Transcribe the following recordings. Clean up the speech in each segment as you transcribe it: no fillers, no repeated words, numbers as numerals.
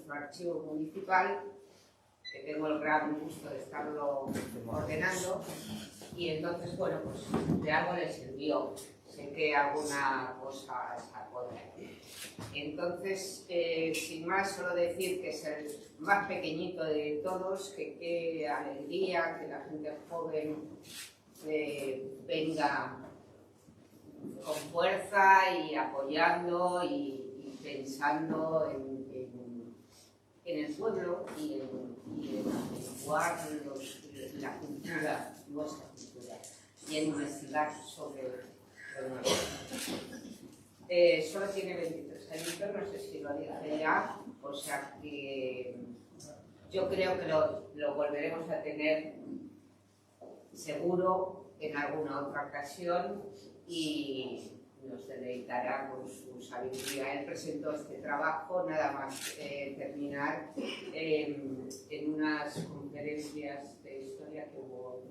nuestro archivo municipal, que tengo el gran gusto de estarlo ordenando, y entonces, bueno, pues de algo le sirvió. Sé que alguna cosa sacó de aquí. Entonces, sin más, solo decir que es el más pequeñito de todos, que qué alegría que la gente joven venga con fuerza y apoyando y pensando en el pueblo y en averiguar la cultura, nuestra cultura, y en investigar sobre lo nuestro. Solo tiene 23 años, no sé si lo dije ya, o sea que yo creo que lo volveremos a tener seguro en alguna otra ocasión y nos deleitará con su sabiduría. Él presentó este trabajo nada más terminar en unas conferencias de historia que hubo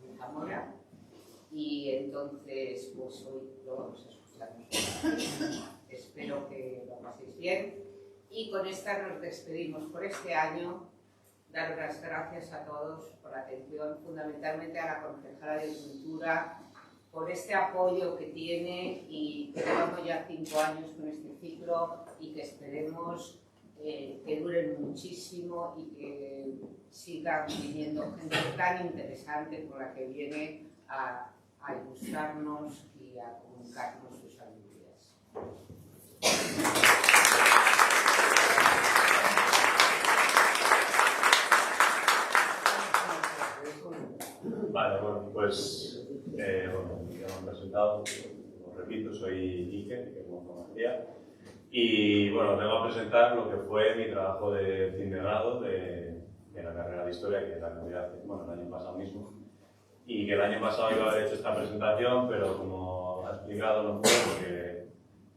en Zamora, y entonces pues hoy lo vamos a escuchar nosotros. Espero que lo paséis bien y con esta nos despedimos por este año. Dar las gracias a todos por la atención, fundamentalmente a la concejala de Cultura, por este apoyo que tiene y que llevamos ya 5 años con este ciclo y que esperemos que duren muchísimo y que siga viniendo gente tan interesante por la que viene a ilustrarnos y a comunicarnos sus sabidurías. Vale, bueno, pues ya me han presentado, os repito, soy Ike, como María, y bueno, vengo a presentar lo que fue mi trabajo de fin de grado de la carrera de Historia, que la cambié hace, bueno, el año pasado mismo, y que el año pasado iba a haber hecho esta presentación, pero como ha explicado no pude,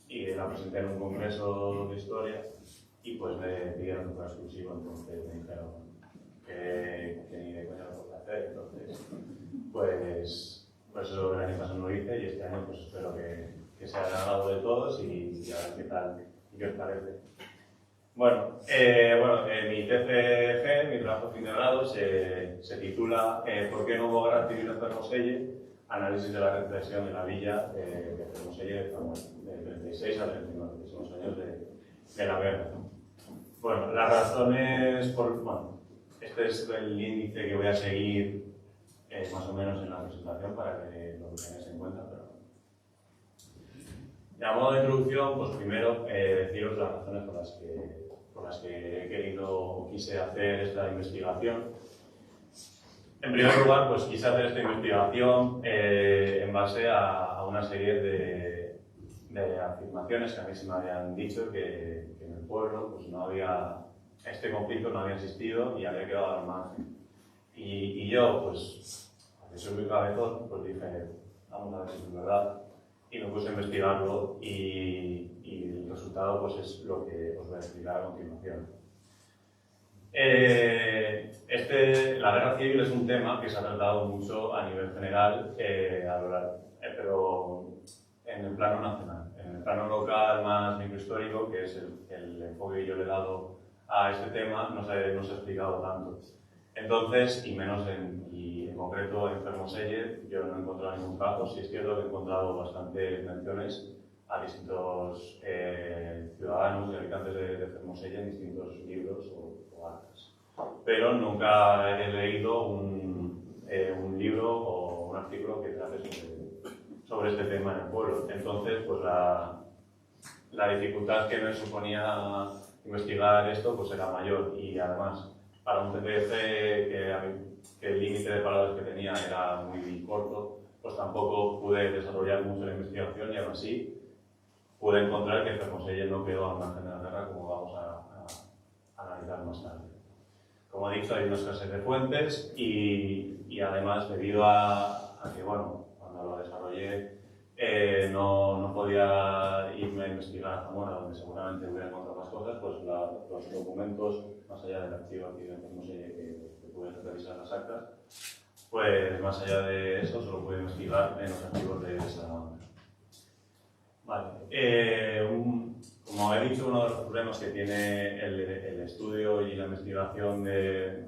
porque la presenté en un congreso de Historia, y pues me pidieron que fuera exclusivo, entonces me dijeron que ni de coña lo podía hacer, entonces pues eso el año pasado no lo hice y este año pues espero que sea de agrado de todos y a ver qué tal y qué os parece. Bueno, mi TFG, mi trabajo de fin de grado, se titula ¿Por qué no hubo guerra civil en Fermoselle? Análisis de la represión en la villa de Fermoselle de 36 a 39, que son los años de la guerra. Bueno, las razones este es el índice que voy a seguir más o menos en la presentación para que lo tengáis en cuenta. Pero... a modo de introducción, pues primero deciros las razones por las que he querido o quise hacer esta investigación. En primer lugar, pues quise hacer esta investigación en base a una serie de afirmaciones que a mí se me habían dicho que en el pueblo pues no había, este conflicto no había existido y había quedado al margen. Y yo, pues, porque soy muy cabezón, pues dije, vamos a ver si es verdad. Y me puse a investigarlo y el resultado pues, es lo que os voy a explicar a continuación. La guerra civil es un tema que se ha tratado mucho a nivel general, pero en el plano nacional. En el plano local más microhistórico, que es el enfoque que yo le he dado a este tema, no se ha explicado tanto. Entonces, y en concreto en Fermoselle, yo no he encontrado ningún caso. Sí es cierto que he encontrado bastantes menciones a distintos ciudadanos y habitantes de Fermoselle en distintos libros o actas. Pero nunca he leído un libro o un artículo que trate sobre este tema en el pueblo. Entonces, pues la dificultad que me suponía investigar esto pues era mayor y además para un TPC que el límite de palabras que tenía era muy corto, pues tampoco pude desarrollar mucho la investigación y aún así pude encontrar que Fermoselle no quedó al margen de la guerra, como vamos a analizar más tarde. Como he dicho, hay una escasez de fuentes y además, debido a que, bueno, cuando lo desarrollé no podía irme a investigar a Zamora, donde seguramente hubiera encontrado más cosas, pues los documentos, más allá del archivo aquí de Fermoselle que pude revisar las actas, pues más allá de eso solo pude investigar en los archivos de Salamanca. Vale. Como he dicho, uno de los problemas que tiene el estudio y la investigación de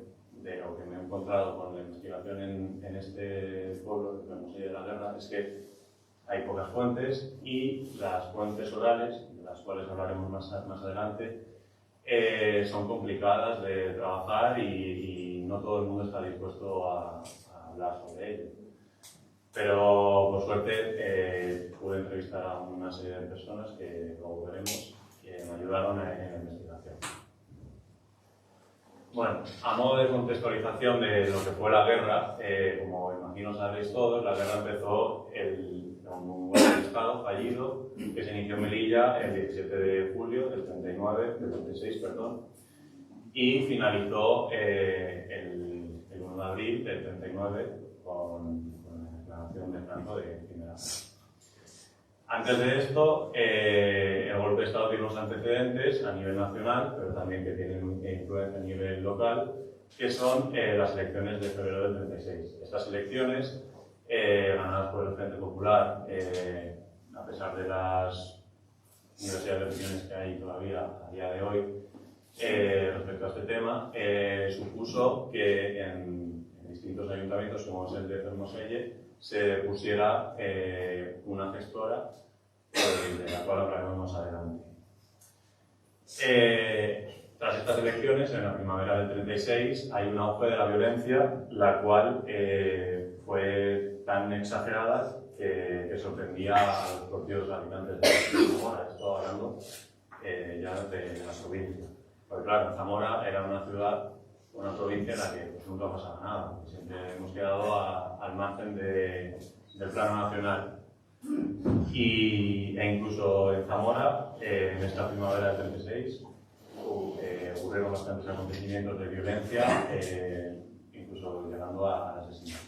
lo que me he encontrado con la investigación en este pueblo, el Museo de la Guerra, es que hay pocas fuentes y las fuentes orales, de las cuales hablaremos más adelante, son complicadas de trabajar y no todo el mundo está dispuesto a hablar sobre ello. Pero por suerte pude entrevistar a una serie de personas que luego veremos que me ayudaron en la investigación. Bueno, a modo de contextualización de lo que fue la guerra, como imagino sabréis todos, la guerra empezó con un golpe de Estado fallido que se inició en Melilla el 17 de julio del 36, y finalizó el 1 de abril del 39 con la declaración de Franco de primera. Antes de esto, el golpe de Estado tiene unos antecedentes a nivel nacional, pero también que tienen influencia a nivel local, que son las elecciones de febrero del 36. Estas elecciones, ganadas por el Frente Popular, a pesar de las diversidades de opiniones que hay todavía a día de hoy respecto a este tema, supuso que en distintos ayuntamientos, como es el de Fermoselle, se pusiera una gestora de la cual hablaremos más adelante. Tras estas elecciones, en la primavera del 36, hay un auge de la violencia, la cual fue tan exagerada que sorprendía a los propios habitantes de Zamora. Esto hablando ya de la provincia. Porque claro, Zamora era una ciudad, una provincia en la que pues, nunca pasaba nada. Siempre hemos quedado al margen del plano nacional. E incluso en Zamora, en esta primavera del 36, ocurrieron bastantes acontecimientos de violencia, incluso llegando al asesinato.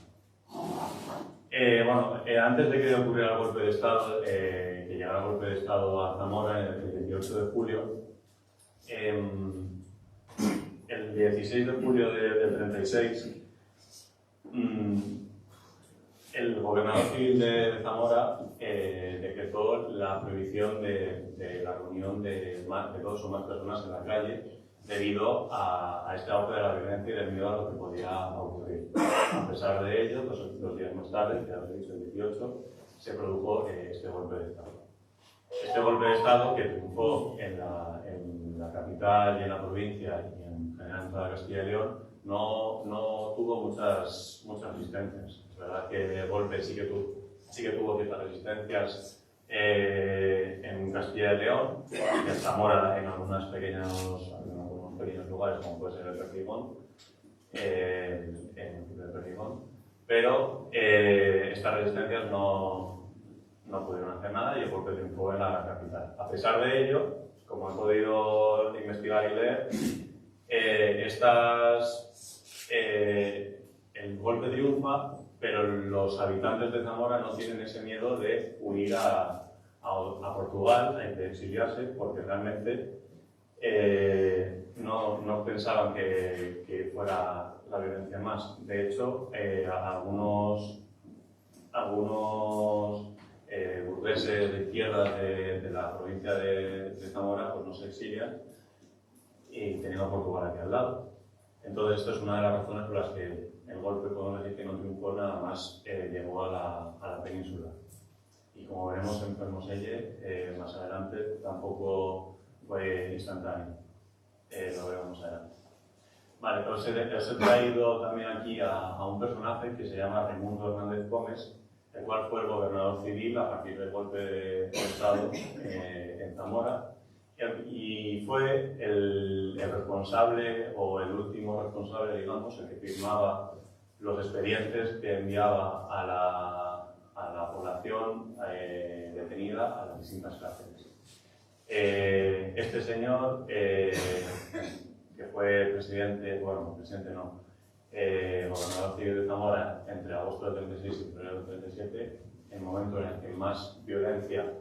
Antes de que ocurriera el golpe de Estado, que llegara el golpe de Estado a Zamora el 28 de julio, el 16 de julio del 36, el gobernador civil de Zamora decretó la prohibición de la reunión de dos o más personas en la calle debido a este auge de la violencia y del miedo a lo que podía ocurrir. A pesar de ello, dos días más tarde, ya os he dicho, el 18, se produjo este golpe de Estado. Este golpe de Estado, que triunfó en la capital y en la provincia y en general en toda Castilla y León, no tuvo muchas resistencias. Es verdad que el golpe sí que tuvo ciertas resistencias en Castilla y León, y en Zamora en algunos pequeños lugares, como puede ser el Perdigón, pero estas resistencias no pudieron hacer nada y el golpe triunfó en la capital. A pesar de ello, como he podido investigar y leer, el golpe triunfa, pero los habitantes de Zamora no tienen ese miedo de huir a Portugal, de exiliarse, porque realmente no pensaban que fuera la violencia más. De hecho, algunos burgueses de izquierda de la provincia de Zamora pues no se exilian y teniendo a Portugal aquí al lado. Entonces, esto es una de las razones por las que el golpe, podemos decir que no triunfó, nada más llegó a la península. Y como veremos en Fermoselle, más adelante, tampoco fue instantáneo. Lo veremos adelante. Vale, pero os he traído también aquí a un personaje que se llama Raimundo Hernández Gómez, el cual fue el gobernador civil a partir del golpe de Estado en Zamora, y fue el responsable, o el último responsable, digamos, el que firmaba los expedientes que enviaba a la población detenida a las distintas cárceles. Este señor, que fue gobernador civil de Zamora entre agosto del 36 y febrero del 37, el momento en el que más violencia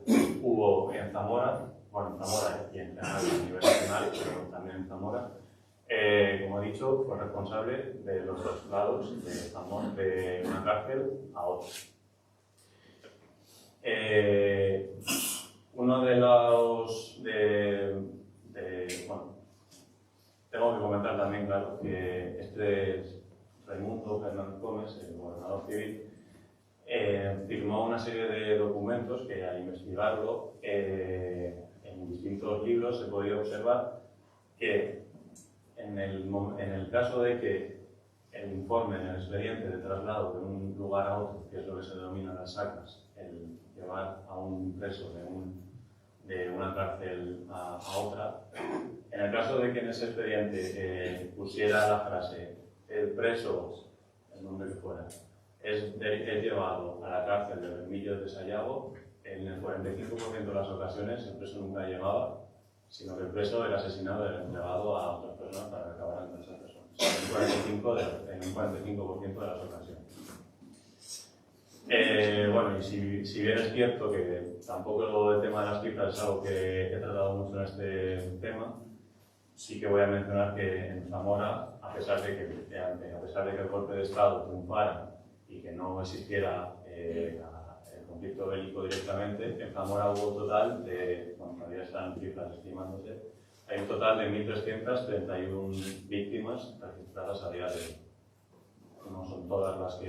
hubo en Zamora, y en general a nivel nacional, pero también en Zamora, como he dicho, fue responsable de los traslados de una cárcel a otra. Uno de los... bueno, tengo que comentar también, claro, que este es Raimundo Fernández Gómez, el gobernador civil, firmó una serie de documentos que al investigarlo en distintos libros se podía observar que en el caso de que el informe en el expediente de traslado de un lugar a otro, que es lo que se denomina las actas, el llevar a un preso de una cárcel a otra, en el caso de que en ese expediente pusiera la frase el preso, el nombre que fuera, es llevado a la cárcel de Bermillos de Sayago, en el 45% de las ocasiones el preso nunca llegaba, sino que el preso era asesinado y era entregado a otras personas para que acabaran con esas personas. En un 45% de las ocasiones. Bueno, y si bien es cierto que tampoco el tema de las cifras es algo que he tratado mucho en este tema, sí que voy a mencionar que en Zamora, a pesar de que el golpe de Estado triunfara y que no existiera el conflicto bélico directamente, en Zamora hubo un total de, bueno, todavía están cifras estimándose, hay un total de 1.331 víctimas registradas a día de hoy. No son todas las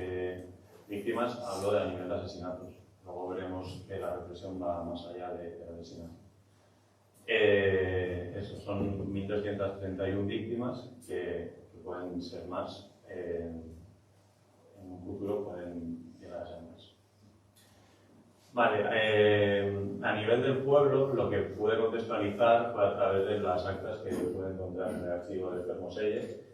víctimas, hablo de a nivel de asesinatos. Luego veremos que la represión va más allá del asesinato. Eso, son 1.331 víctimas que pueden ser más, en un futuro pueden llegar a ser más. Vale, a nivel del pueblo, lo que pude contextualizar fue a través de las actas que pude encontrar en el archivo de Fermoselle,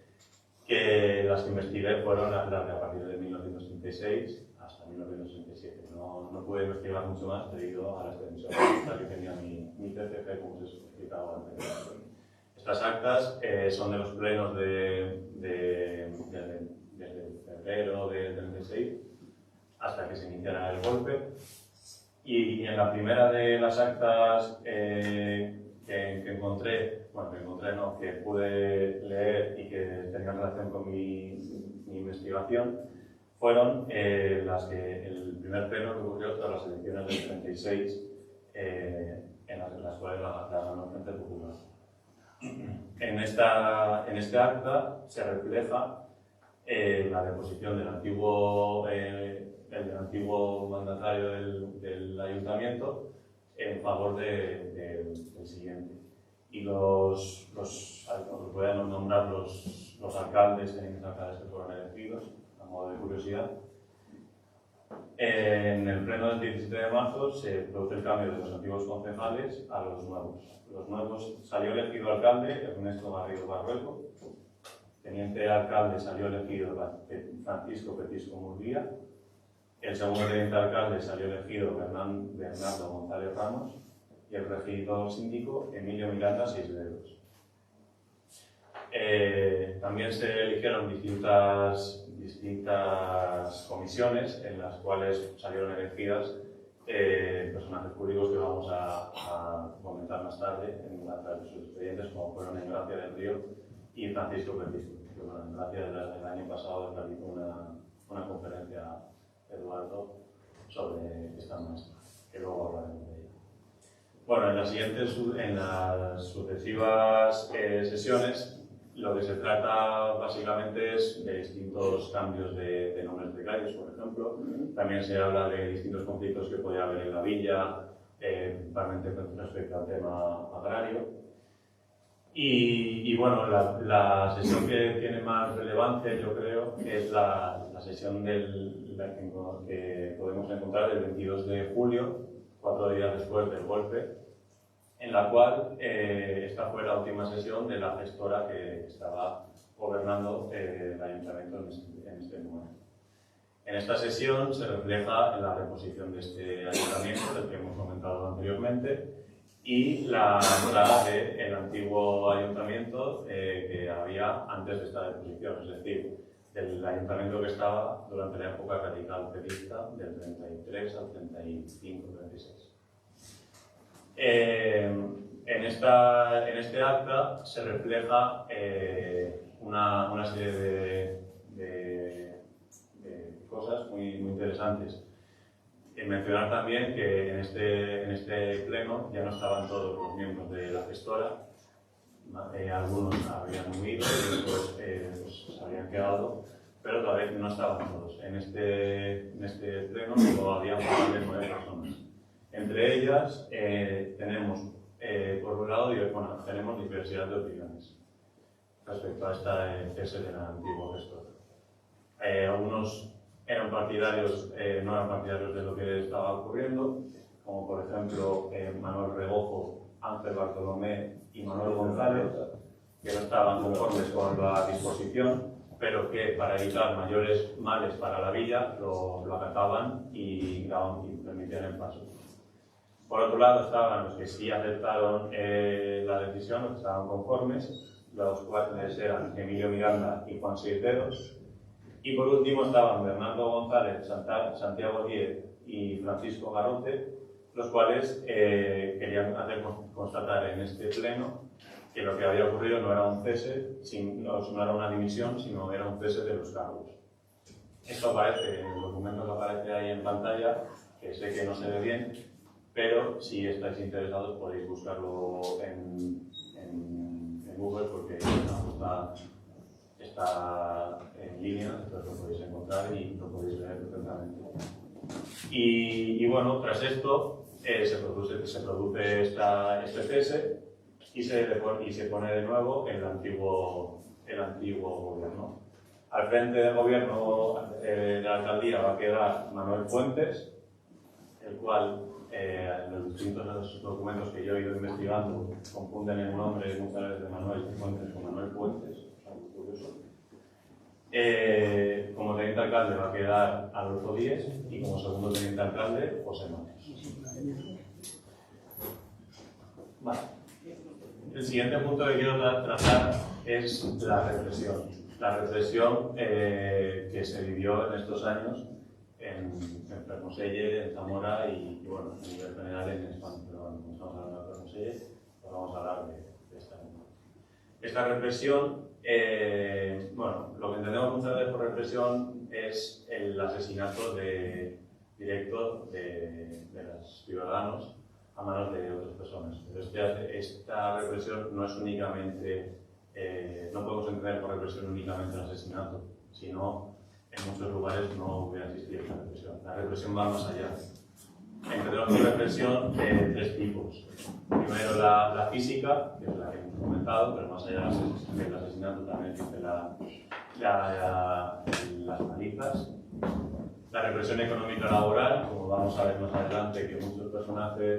que las que investigué fueron las de a partir de 1936 hasta 1967. No pude investigar mucho más debido a la extensión que tenía mi TCG, como se explicaba antes. Estas actas son de los plenos desde febrero del 36 hasta que se iniciara el golpe. Y en la primera de las actas que pude leer y que tenían relación con mi investigación, fueron las que el primer pleno que ocurrió tras las elecciones del 36, en las cuales la ganó el Frente Popular. En este acta se refleja la deposición del antiguo mandatario del ayuntamiento en favor del siguiente. Y voy a nombrar los alcaldes, tenientes alcaldes que fueron elegidos, a modo de curiosidad. En el pleno del 17 de marzo se produce el cambio de los antiguos concejales a los nuevos. Los nuevos, salió elegido alcalde Ernesto Garrido Barrueco, teniente alcalde salió elegido Francisco Petisco Murguía, el segundo teniente alcalde salió elegido Bernardo González Ramos y el regidor síndico Emilio Miranda Cisneros. También se eligieron distintas comisiones en las cuales salieron elegidas personajes públicos que vamos a comentar más tarde a través de sus expedientes, como fueron Engracia del Río y Francisco Petisco, que bueno, Engracia del año pasado realizó una conferencia Eduardo sobre esta maestra, que luego hablaremos de ella. Bueno, en las sucesivas sesiones, lo que se trata básicamente es de distintos cambios de nombres de calles, por ejemplo. También se habla de distintos conflictos que podía haber en la villa, principalmente respecto al tema agrario. Y bueno, la sesión que tiene más relevancia, yo creo, es la sesión que podemos encontrar el 22 de julio, 4 días después del golpe, en la cual esta fue la última sesión de la gestora que estaba gobernando el ayuntamiento en este momento. En esta sesión se refleja la reposición de este ayuntamiento, del que hemos comentado anteriormente, y la entrada del antiguo ayuntamiento que había antes de esta deposición, es decir, del ayuntamiento que estaba durante la época radical pedista del 33 al 35-36. En este acta se refleja una serie de cosas muy interesantes. Mencionar también que en este pleno ya no estaban todos los miembros de la gestora, algunos habían huido y otros pues, se habían quedado, pero todavía no estaban todos. En este pleno solo había un total de 9 personas. Entre ellas tenemos, por un lado, tenemos diversidad de opiniones respecto a esta cese del antiguo gestor. Algunos eran partidarios, no eran partidarios de lo que estaba ocurriendo, como por ejemplo Manuel Rebojo, Ángel Bartolomé y Manuel González, que no estaban conformes con la disposición, pero que para evitar mayores males para la villa lo acataban y permitían el paso. Por otro lado estaban los que sí aceptaron la decisión, los que estaban conformes, los cuales eran Emilio Miranda y Juan Seisdedos. Y por último estaban Bernardo González, Santiago Díez y Francisco Garote, los cuales querían hacer constatar en este pleno que lo que había ocurrido no era un cese, no era una dimisión, sino era un cese de los cargos. Esto aparece en el documento que aparece ahí en pantalla, que sé que no se ve bien, pero si estáis interesados podéis buscarlo en Google porque está en línea, entonces lo podéis encontrar y lo podéis ver perfectamente. Y bueno, tras esto se produce este cese y se pone de nuevo el antiguo gobierno. Al frente del gobierno de la alcaldía va a quedar Manuel Fuentes, el cual en los distintos documentos que yo he ido investigando confunden el nombre muchas veces de Manuel Fuentes con Manuel Puentes. Como teniente alcalde va a quedar Adolfo Díez y como segundo teniente alcalde José Manos. Vale. El siguiente punto que quiero tratar es la represión. La represión que se vivió en estos años en Fermoselle, en Zamora y bueno, a nivel general en España. Pero bueno, como estamos hablando de Fermoselle, pues vamos a hablar de esta. Esta represión, bueno, lo que entendemos muchas veces por represión es el asesinato directo de los ciudadanos a manos de otras personas. Pero esta represión no es únicamente, no podemos entender por represión únicamente el asesinato, sino en muchos lugares no hubiera existido esta represión. La represión va más allá. Entendemos represión de 3 tipos. Primero la física, que es la que hemos comentado, pero más allá del asesinato también existe las palizas. La represión económica laboral, como vamos a ver más adelante, que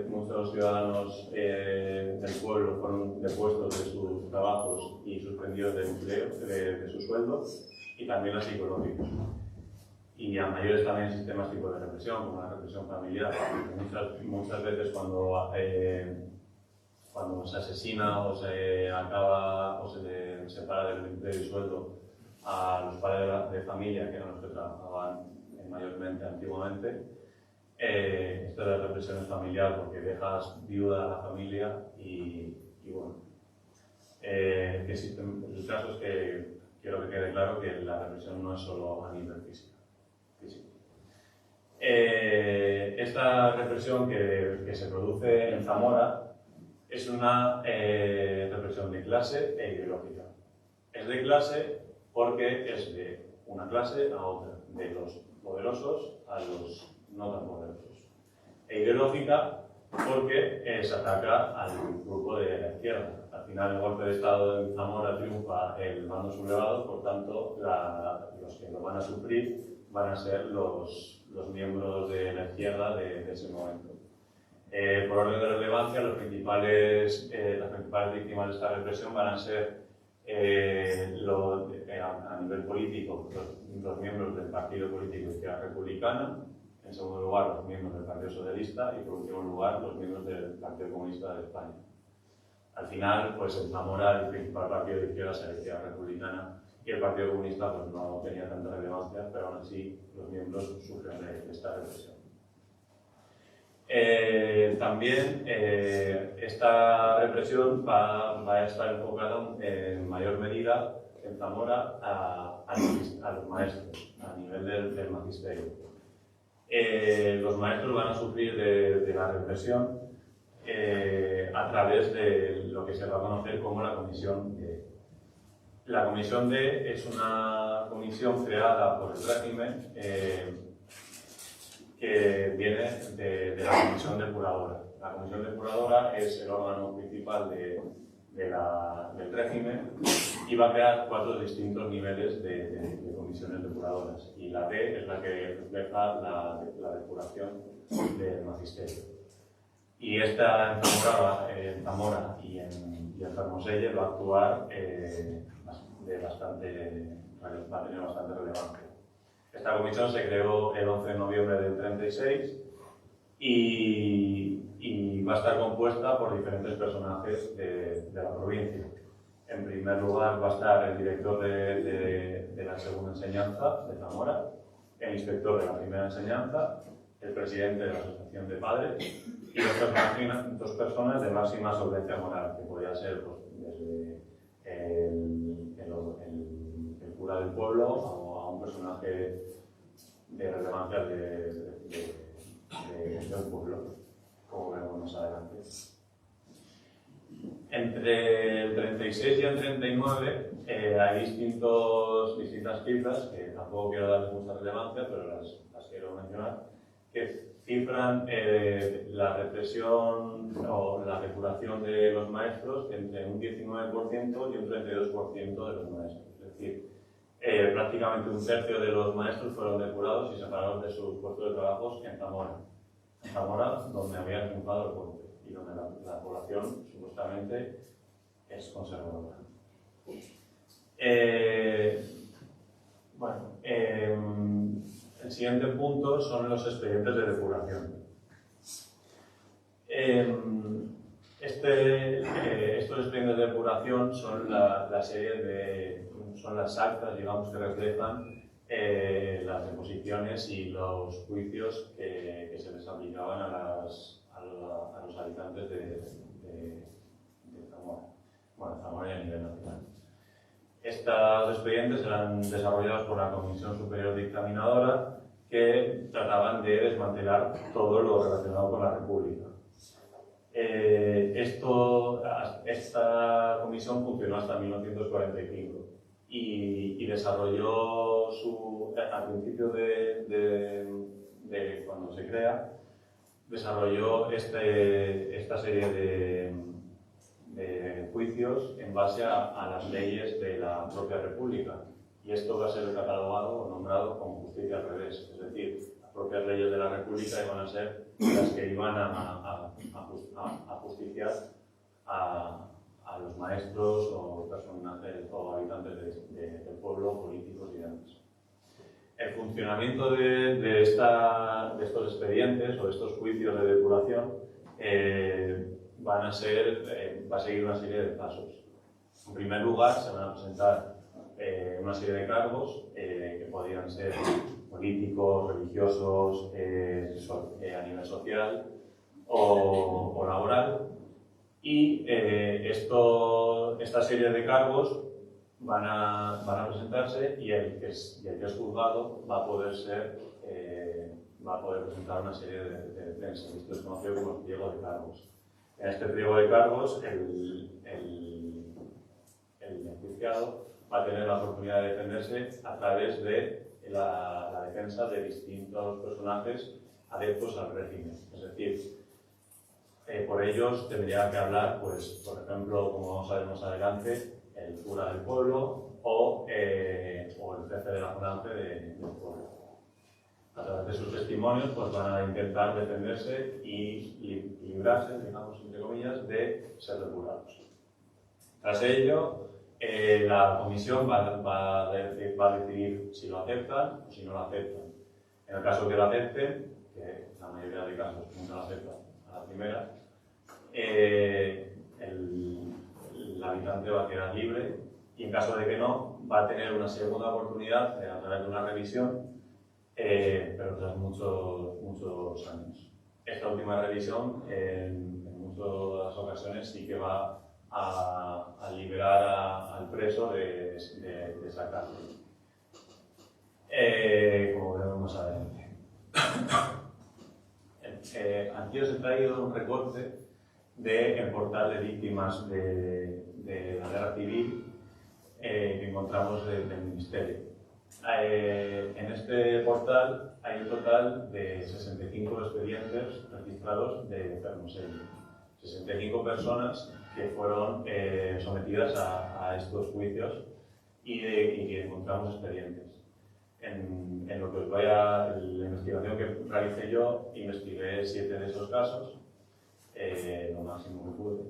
muchos ciudadanos del pueblo fueron depuestos de sus trabajos y suspendidos de empleo, de su sueldo, y también la psicológica. Y a mayores también existen más tipos de represión, como la represión familiar. Muchas veces cuando se asesina o se acaba o se le separa del empleo y sueldo a los padres de familia, que eran los que trabajaban mayormente antiguamente, esto de la represión es familiar porque dejas viuda a la familia y bueno, que existen, el caso es que quiero que quede claro que la represión no es solo a nivel físico. Esta represión que se produce en Zamora es una represión de clase e ideológica. Es de clase porque es de una clase a otra, de los poderosos a los no tan poderosos. E ideológica porque se ataca al grupo de la izquierda. Al final el golpe de Estado en Zamora triunfa el mando sublevado, por tanto los que lo van a sufrir van a ser los miembros de la izquierda de ese momento. Por orden de relevancia, las principales víctimas de esta represión van a ser a nivel político los miembros del partido político Izquierda Republicana, en segundo lugar los miembros del Partido Socialista y por último lugar los miembros del Partido Comunista de España. Al final, pues en Zamora el principal partido de izquierda era la Izquierda Republicana y el Partido Comunista pues, no tenía tanta relevancia, pero aún así los miembros sufren de esta represión. También esta represión va a estar enfocada en mayor medida en Zamora a los maestros, a nivel del magisterio. los maestros van a sufrir de la represión a través de lo que se va a conocer como la Comisión D. La Comisión D es una comisión creada por el régimen que viene de la Comisión Depuradora. La Comisión Depuradora es el órgano principal del régimen y va a crear 4 distintos niveles de comisiones depuradoras. Y la D es la que refleja la depuración del magisterio. Y esta en Zamora y en Fermoselle va a actuar va a tener bastante relevancia. Esta comisión se creó el 11 de noviembre del 36 y va a estar compuesta por diferentes personajes de la provincia. En primer lugar va a estar el director de la segunda enseñanza de Zamora, el inspector de la primera enseñanza, el presidente de la asociación de padres y dos personas de máxima solvencia moral, que podría ser pues, desde el cura del pueblo a un personaje de relevancia de un pueblo, como veremos más adelante. Entre el 36 y el 39 hay distintas cifras, que tampoco quiero darles mucha relevancia, pero las quiero mencionar, que cifran la represión o la depuración de los maestros entre un 19% y un 32% de los maestros. Es decir, prácticamente un tercio de los maestros fueron depurados y separados de sus puestos de trabajo en Zamora. En Zamora, donde había triunfado el puente y donde la población supuestamente es conservadora. El siguiente punto son los expedientes de depuración. Estos expedientes de depuración son son las actas, digamos, que reflejan las deposiciones y los juicios que se les aplicaban a los habitantes de Zamora. Bueno, Zamora y a nivel nacional. Estos expedientes eran desarrollados por la Comisión Superior Dictaminadora que trataban de desmantelar todo lo relacionado con la República. Esta comisión funcionó hasta 1945 y desarrolló al principio de cuando se crea, desarrolló esta serie de juicios en base a las leyes de la propia República. Y esto va a ser catalogado o nombrado como justicia al revés. Es decir, las propias leyes de la República iban a ser las que iban a justiciar a los maestros o personajes o habitantes del pueblo, políticos y demás. El funcionamiento de estos expedientes o de estos juicios de depuración va a seguir una serie de pasos. En primer lugar, se van a presentar una serie de cargos que podrían ser políticos, religiosos, a nivel social o laboral. Y esta serie de cargos van a presentarse y el que es juzgado va a poder presentar una serie de defensas. Esto es conocido como el pliego de cargos. En este pliego de cargos, el enjuiciado va a tener la oportunidad de defenderse a través de la defensa de distintos personajes adeptos al régimen. Es decir, por ellos tendría que hablar, pues, por ejemplo, como vamos a ver más adelante, el cura del pueblo o el jefe de la falange del pueblo. A través de sus testimonios pues, van a intentar defenderse y librarse, digamos, entre comillas, de ser depurados. Tras ello, la comisión va a decidir si lo aceptan o si no lo aceptan. En el caso que lo acepten, que la mayoría de casos nunca lo aceptan a la primera, el habitante va a quedar libre y en caso de que no, va a tener una segunda oportunidad a través de una revisión, pero tras muchos años. Esta última revisión, en muchas ocasiones, sí que va a liberar al preso de esa cárcel, como veremos más adelante. Aquí os he traído un recorte del portal de víctimas de la guerra civil que encontramos del Ministerio. En este portal hay un total de 65 expedientes registrados de Fermoselle. 65 personas que fueron sometidas a estos juicios y que encontramos expedientes. En lo que os vaya, la investigación que realicé yo, investigué 7 de esos casos, lo máximo que pude.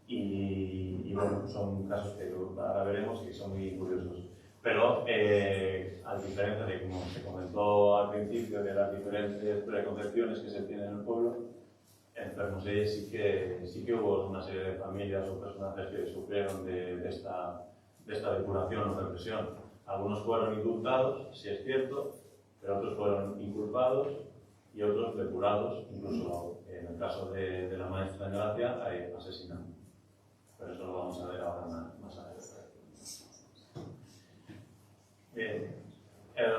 Y bueno, son casos que ahora veremos que son muy curiosos. Pero, a diferencia de como se comentó al principio, de las diferentes preconcepciones que se tienen en el pueblo, en Fermoselle sí que hubo una serie de familias o personajes que sufrieron de esta depuración o represión. Algunos fueron indultados, sí es cierto, pero otros fueron inculpados y otros depurados, incluso en el caso de la maestra en Gracia, asesinados. Pero eso lo vamos a ver ahora más adelante. Bien,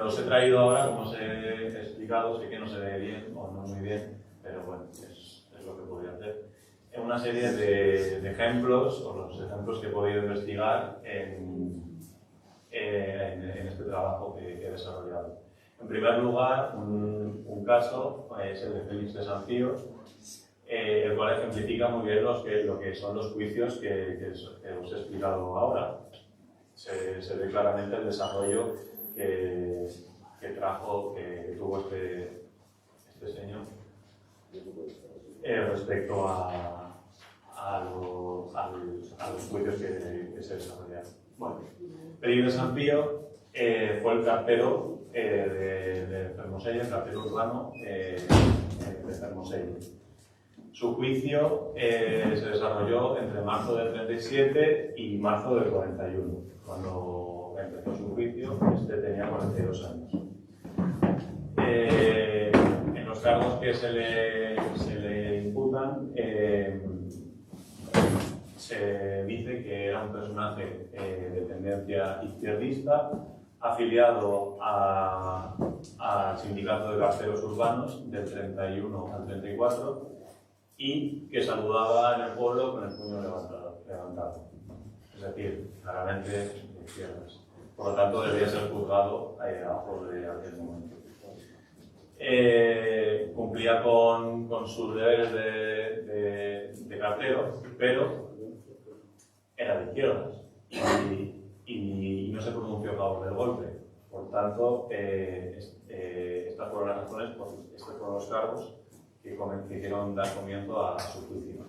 os he traído ahora, como os he explicado, sé que no se ve bien o no muy bien, pero bueno, es lo que podría hacer. Una serie de ejemplos, o los ejemplos que he podido investigar en este trabajo que he desarrollado. En primer lugar, un caso es el de Félix de San Pío, el cual ejemplifica muy bien lo que son los juicios que os he explicado ahora. Se ve claramente el desarrollo que tuvo este señor respecto a los juicios que se desarrollaron. Bueno, Félix de San Pío fue el cartero de Fermoselle, el cartero urbano de Fermoselle. Su juicio se desarrolló entre marzo del 37 y marzo del 41. Cuando empezó su juicio, tenía 42 años. En los cargos que se le imputan, se dice que era un personaje de tendencia izquierdista, afiliado al sindicato de carteros urbanos del 31 al 34 y que saludaba en el pueblo con el puño levantado. Es decir, claramente de izquierdas. Por lo tanto, debía ser juzgado a favor de aquel momento. Cumplía con sus deberes de cartero, pero era de izquierdas y no se pronunció a favor del golpe. Por tanto, estas fueron las razones, estos fueron los cargos que hicieron dar comienzo a su juicio.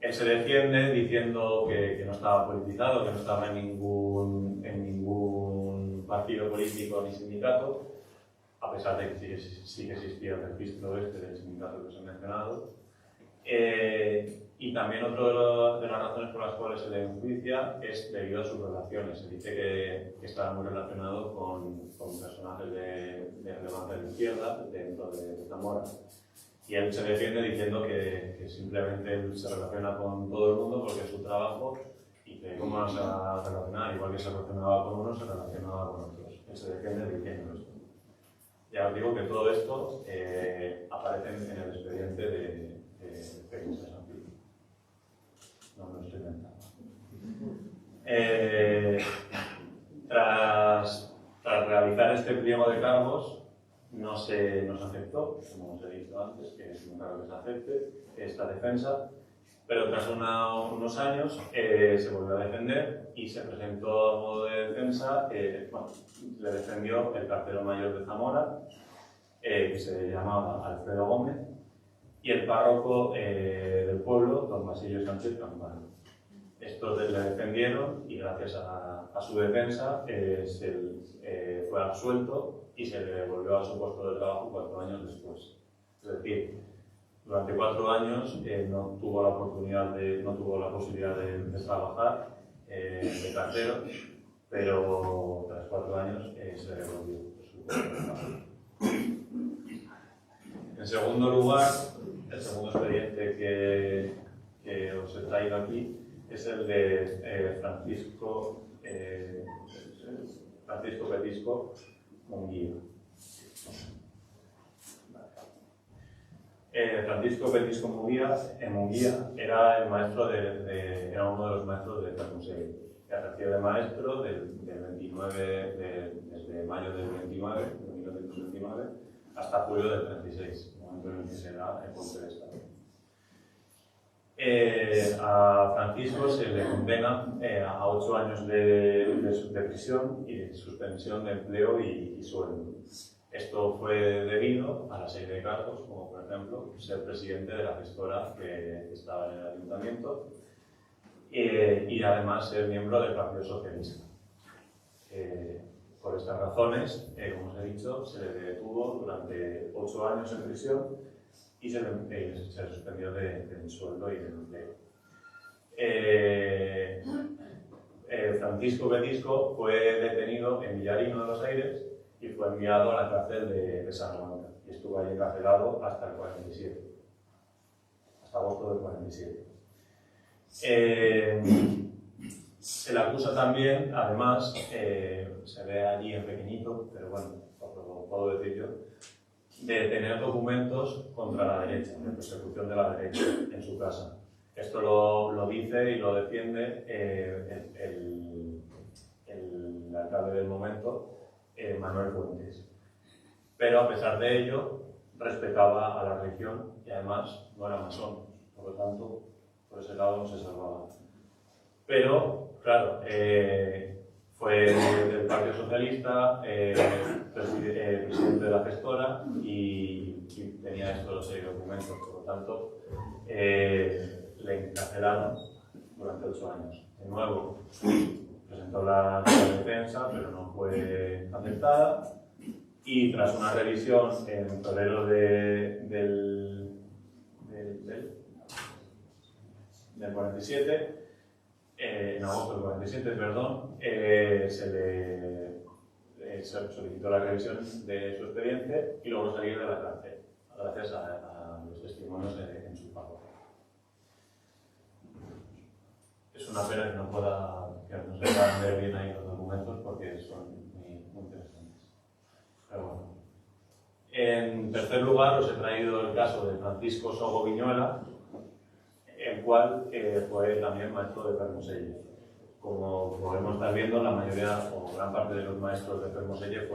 Él se defiende diciendo que no estaba politizado, que no estaba en ningún partido político ni sindicato, a pesar de que sí que existía el registro del sindicato que os he mencionado. Y también otra de las razones por las cuales se le enjuicia es debido a sus relaciones. Se dice que estaba muy relacionado con personajes de relevancia de la izquierda dentro de Zamora. Y él se defiende diciendo que simplemente él se relaciona con todo el mundo porque es su trabajo y que cómo no se va a relacionar, igual que se relacionaba con unos, se relacionaba con otros. Él se defiende diciendo esto. Ya os digo que todo esto aparece en el expediente de Félix de San Pío. No me lo estoy inventando. Tras realizar este pliego de cargos, no se nos aceptó, como os he dicho antes, que es un cargo que se acepte, esta defensa, pero tras unos años se volvió a defender y se presentó a modo de defensa, le defendió el cartero mayor de Zamora, que se llamaba Alfredo Gómez, y el párroco del pueblo, don Basilio Sánchez Campano. Estos le defendieron y gracias a su defensa fue absuelto y se le devolvió a su puesto de trabajo 4 años después. Es decir, durante 4 años no tuvo la posibilidad de trabajar de cartero, pero tras 4 años se le devolvió su puesto de trabajo. En segundo lugar, el segundo expediente que os he traído aquí es el de Francisco Petisco Munguía. Francisco Petisco Munguía era el maestro era uno de los maestros de Fermoselle. Ejerció de maestro desde mayo del 29, de 1929, hasta julio del 36, momento en el que será el golpe de Estado. A Francisco se le condena a 8 años de prisión y de suspensión de empleo y sueldo. Esto fue debido a la serie de cargos, como por ejemplo ser presidente de la gestora que estaba en el ayuntamiento y además ser miembro del Partido Socialista. Por estas razones, como os he dicho, se le detuvo durante 8 años en prisión y se le suspendió del sueldo y del empleo. Francisco Petisco fue detenido en Villarino de los Aires y fue enviado a la cárcel de Salamanca y estuvo allí encarcelado hasta el 47, hasta agosto del 47. Se le acusa también, además, se ve allí en pequeñito, pero bueno, lo puedo decir yo, de tener documentos contra la derecha, de persecución de la derecha en su casa. Esto lo dice y lo defiende el alcalde del momento, Manuel Fuentes. Pero a pesar de ello, respetaba a la religión y además no era masón, por lo tanto, por ese lado no se salvaba. Pero, claro, fue del Partido Socialista, presidente de la gestora y tenía estos 6 documentos, por lo tanto, le encarcelaron durante 8 años. De nuevo, presentó la defensa, pero no fue aceptada. Y tras una revisión en febrero del 47, en agosto del 47, perdón, se le solicitó la revisión de su expediente y logró salir de la cárcel, gracias a los testimonios en su favor. Es una pena que no se puedan ver bien ahí los documentos porque son muy interesantes. Pero bueno. En tercer lugar, os he traído el caso de Francisco Sogo Viñuela, el cual fue también maestro de Fermoselle. Como podemos estar viendo, la mayoría o gran parte de los maestros de Fermoselle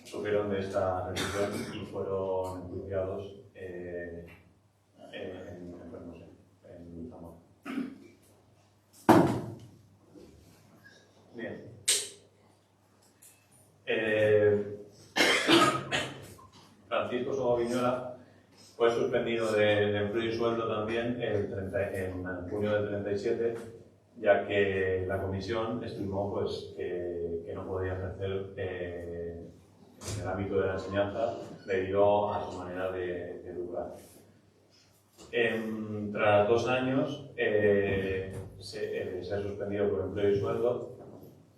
sufrieron de esta religión y fueron enjuiciados en Fermoselle, en Zamora. Bien. Francisco Sogo Viñuela fue suspendido de empleo y sueldo también en junio del 37, ya que la comisión estimó pues, que no podía ejercer en el ámbito de la enseñanza debido a su manera de educar. Tras 2 años se ha suspendido por empleo y sueldo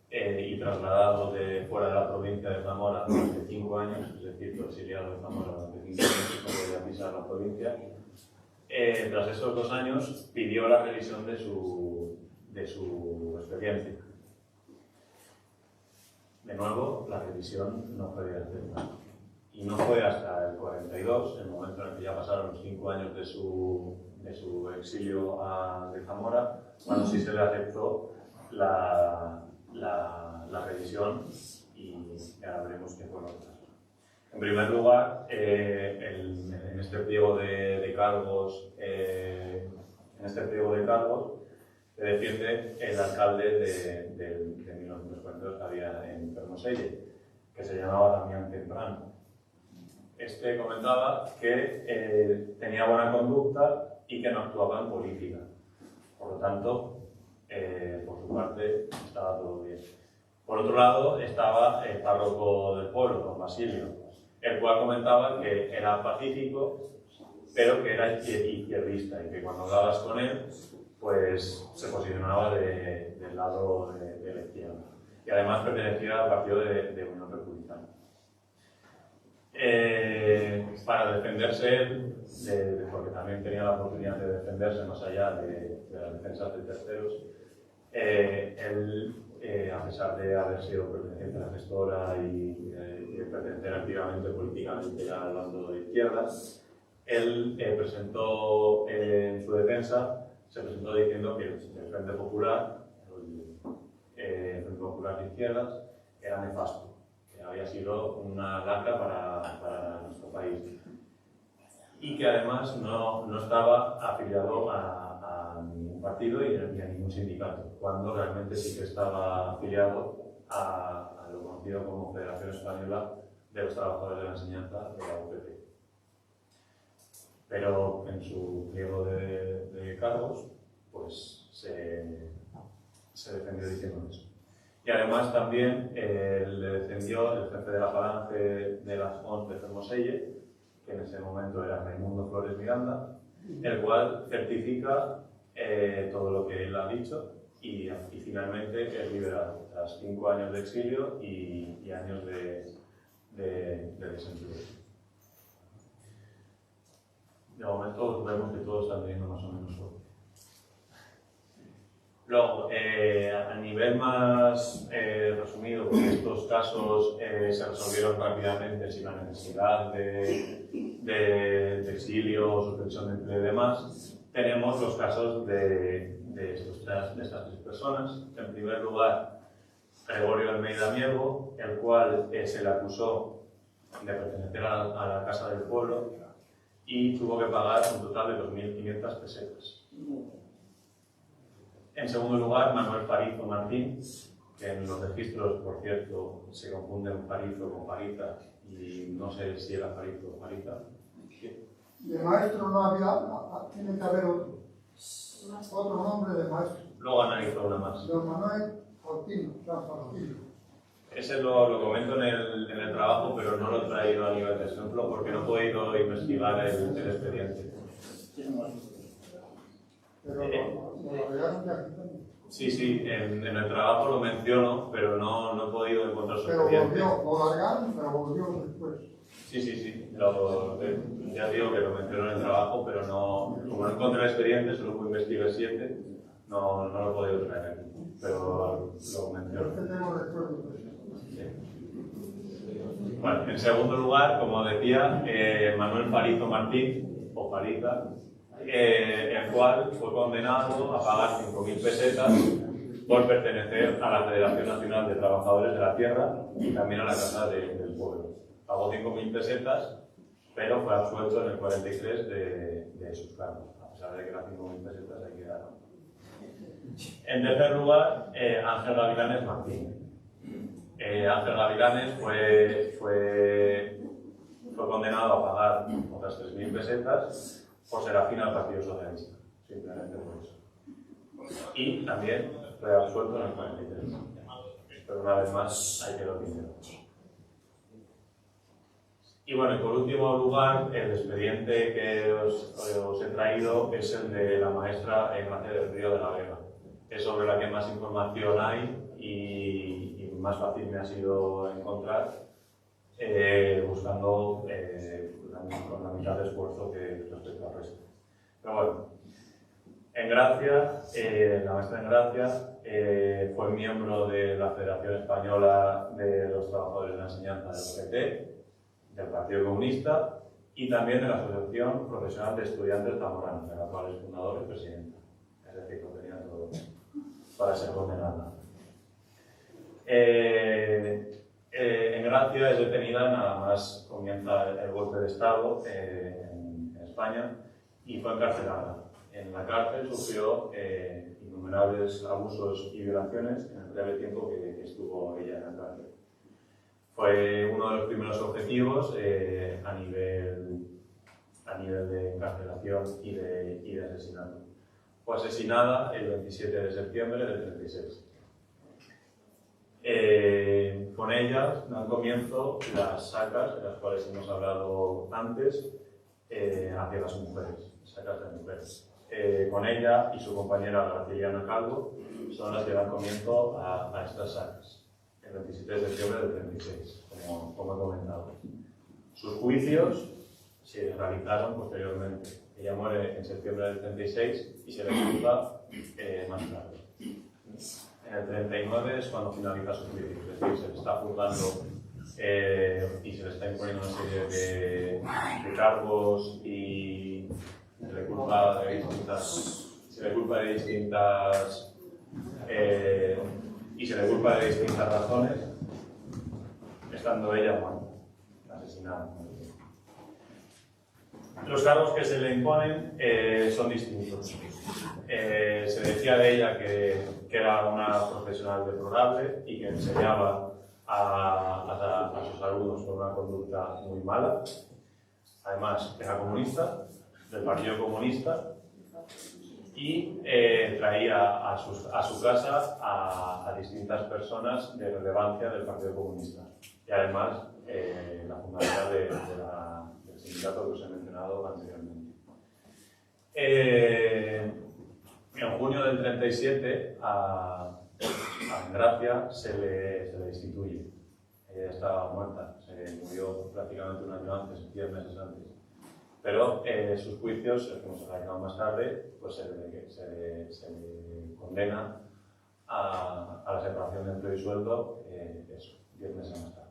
y trasladado de fuera de la provincia de Zamora durante 5 años, es decir, fue exiliado de Zamora durante 5 años, no podía pisar la provincia. Tras esos 2 años pidió la revisión de su expediente. De nuevo, la revisión no fue aceptada. Y no fue hasta el 42, el momento en el que ya pasaron los 5 años de su exilio de Zamora, cuando sí se le aceptó la revisión y ahora veremos qué fue lo que pasó. En primer lugar, en este pliego de cargos, se defiende el alcalde de 1942 que había en Fermoselle, que se llamaba Damián Temprano. Este comentaba que tenía buena conducta y que no actuaba en política. Por lo tanto, por su parte, estaba todo bien. Por otro lado, estaba el párroco del pueblo, don Basilio, el cual comentaba que era pacífico, pero que era izquierdista y que cuando hablabas con él, pues se posicionaba del lado de la izquierda. Y además pertenecía al partido de Unión Republicana. Para defenderse, porque también tenía la oportunidad de defenderse más allá de las defensas de terceros, él a pesar de haber sido perteneciente a la gestora y de pertenecer activamente políticamente al bando de izquierdas, él presentó en su defensa, se presentó diciendo que el Frente Popular, el Frente Popular de Izquierdas, era nefasto, que había sido una lacra para nuestro país y que además no estaba afiliado a ningún partido y ni a ningún sindicato, cuando realmente sí que estaba afiliado a lo conocido como Federación Española de los Trabajadores de la Enseñanza, de la UPC. Pero en su pliego de cargos, pues se defendió diciendo eso. Y además también le defendió el jefe de la falange de las ONS de Fermoselle, que en ese momento era Raimundo Flores Miranda, el cual certifica todo lo que él ha dicho y finalmente es liberado tras 5 años de exilio y años de desempleo. De momento vemos que todo está teniendo más o menos suerte. Luego, a nivel más resumido, porque estos casos se resolvieron rápidamente sin la necesidad de exilio, suspensión de empleo y demás, tenemos los casos de estas 3 personas. En primer lugar, Gregorio Almeida Mielgo, el cual se le acusó de pertenecer a la Casa del Pueblo y tuvo que pagar un total de 2.500 pesetas. En segundo lugar, Manuel Parizo Martín, que en los registros, por cierto, se confunden Parizo con Parita y no sé si era Parizo o Parita. De maestro no había, tiene que haber otro nombre de maestro. Luego analizo una más. Don Manuel Fortino, San Fortino. Ese lo comento en el trabajo, pero no lo he traído a nivel de ejemplo porque no he podido investigar el expediente. Pero lo agregaron de aquí también. Sí, en el trabajo lo menciono, pero no he podido encontrar su Pero expediente. lo largaron, pero volvió después. Sí. Ya digo que lo menciono en el trabajo, pero como no encontré el expediente, solo pude investigar 7, no lo he podido traer aquí. Pero lo menciono. Es que tengo recuerdo de eso. Bueno, en segundo lugar, como decía, Manuel Parizo Martín, o Parita, el cual fue condenado a pagar 5.000 pesetas por pertenecer a la Federación Nacional de Trabajadores de la Tierra y también a la Casa del Pueblo. Pagó 5.000 pesetas, pero fue absuelto en el 43 de sus cargos, a pesar de que las 5.000 pesetas ahí quedaron. En tercer lugar, Ángel Gavilanes Martín. Ángel Gavilanes fue condenado a pagar otras 3.000 pesetas por ser afín al Partido Socialista, simplemente por eso. Y también fue absuelto en el 43. Pero una vez más hay que lo dinero. Y bueno, y por último lugar, el expediente que os he traído es el de la maestra Gracia del Río de la Vega. Es sobre la que más información hay y más fácil me ha sido encontrar buscando con la mitad de esfuerzo que respecto al resto. Pero bueno, en Gracia, la maestra en Gracia fue miembro de la Federación Española de los Trabajadores de la Enseñanza del PT, del Partido Comunista y también de la Asociación Profesional de Estudiantes Zamorana, de la cual es fundador y presidenta. Es decir, lo tenía todo para ser condenada. En Gracia es detenida, nada más comienza el golpe de Estado en España y fue encarcelada. En la cárcel sufrió innumerables abusos y violaciones en el breve tiempo que estuvo ella en la cárcel. Fue uno de los primeros objetivos a nivel de encarcelación y de asesinato. Fue asesinada el 27 de septiembre del 36. Con ellas dan comienzo las sacas, de las cuales hemos hablado antes, hacia las mujeres, sacas de mujeres. Con ella y su compañera Graciliana Calvo son las que dan comienzo a estas sacas, el 27 de septiembre del 36, como he comentado. Sus juicios se realizaron posteriormente. Ella muere en septiembre del 36 y se le juzga más tarde. En el 39 es cuando finaliza su juicio, es decir, se le está juzgando y se le está imponiendo una serie de cargos y se le culpa de distintas razones, estando ella muerta, asesinada. Los cargos que se le imponen son distintos. Se decía de ella que era una profesional deplorable y que enseñaba a sus alumnos con una conducta muy mala. Además, era comunista, del Partido Comunista, y traía a su casa a distintas personas de relevancia del Partido Comunista. Y además, la fundadora del sindicato que os he mencionado anteriormente. En junio del 37, a Engracia se le destituye. Ella estaba muerta, se murió prácticamente un año antes, 10 meses antes. Pero sus juicios, que hemos analizado más tarde, pues se le condena a la separación de empleo y sueldo, 10 meses más tarde.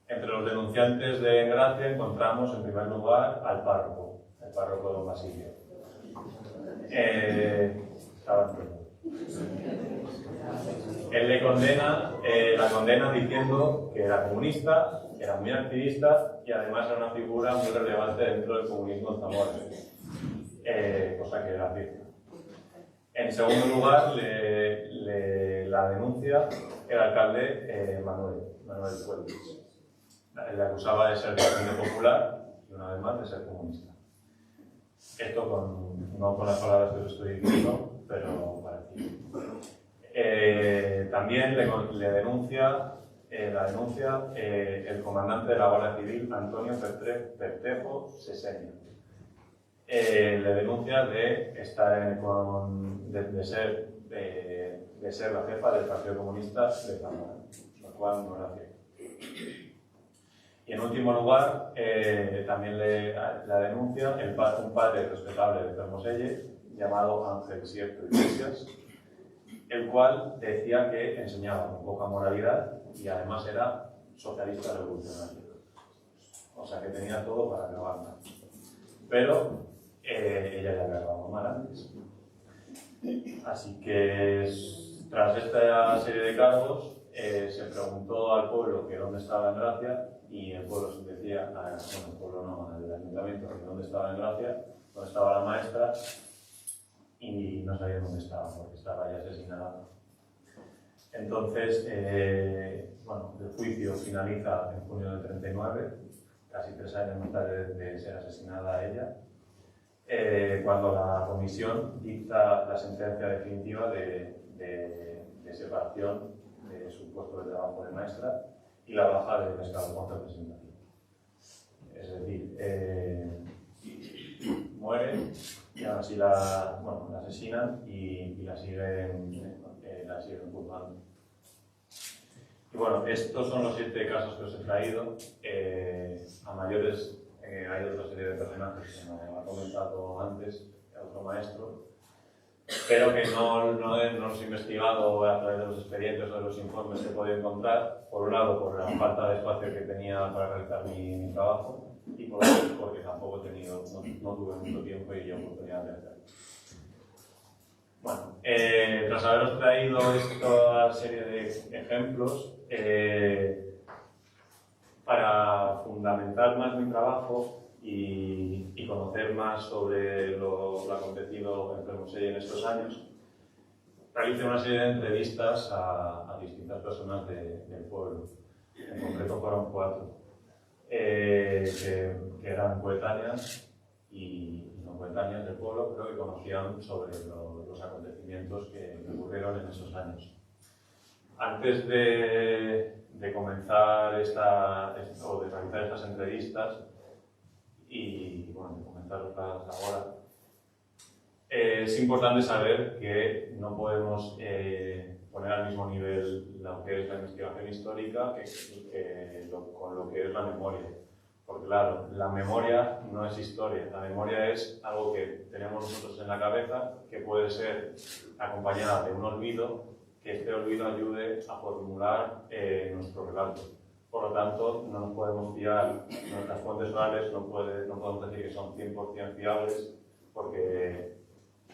Entre los denunciantes de Engracia encontramos en primer lugar al párroco don Basilio. Él la condena diciendo que era comunista, que era muy activista y además era una figura muy relevante dentro del comunismo en Zamora, cosa que era cierta. En segundo lugar, la denuncia el alcalde Manuel Fuentes. Le acusaba de ser dirigente popular y una vez más de ser comunista. Esto no con las palabras que os estoy diciendo, pero parecido. También le denuncia el comandante de la Guardia Civil, Antonio Pertejo Seseña. Le denuncia de ser la jefa del Partido Comunista de Zamora, lo cual no era cierto. Y en último lugar, también la denuncia un padre respetable de Fermoselle, llamado Ángel Sierto Iglesias, el cual decía que enseñaba con poca moralidad y además era socialista revolucionario. O sea que tenía todo para acabar mal. Pero ella ya había acabado mal antes. Así que tras esta serie de cargos, se preguntó al pueblo que dónde estaba Engracia y el pueblo decía, el pueblo no, el ayuntamiento, que dónde estaba Engracia, dónde estaba la maestra, y no sabía dónde estaba porque estaba ya asesinada. Entonces, el juicio finaliza en junio del 39, casi 3 años más tarde de ser asesinada ella, cuando la comisión dicta la sentencia definitiva de separación de su puesto de trabajo de maestra y la baja del escalafón representativo. Es decir, muere y ahora sí la asesinan y la siguen juzgando. Y bueno, estos son los 7 casos que os he traído. A mayores hay otra serie de personajes que me ha comentado antes, otro maestro, pero que no los he investigado a través de los expedientes o de los informes que he podido encontrar, por un lado por la falta de espacio que tenía para realizar mi trabajo y por otro porque tampoco no tuve mucho tiempo y oportunidad de hacerlo. Bueno, tras haberos traído esta serie de ejemplos, para fundamentar más mi trabajo y conocer más sobre lo acontecido en Fermoselle en estos años, realicé una serie de entrevistas a distintas personas del pueblo. En concreto fueron 4, que eran coetáneas y no coetáneas del pueblo, pero que conocían sobre los acontecimientos que ocurrieron en esos años. Antes de comenzar de realizar estas entrevistas y comenzarlas ahora, es importante saber que no podemos poner al mismo nivel lo que es la investigación histórica con lo que es la memoria. Porque claro, la memoria no es historia, la memoria es algo que tenemos nosotros en la cabeza que puede ser acompañada de un olvido que este olvido ayude a formular nuestro relato. Por lo tanto, no nos podemos fiar, las fuentes orales no podemos decir que son 100% fiables, porque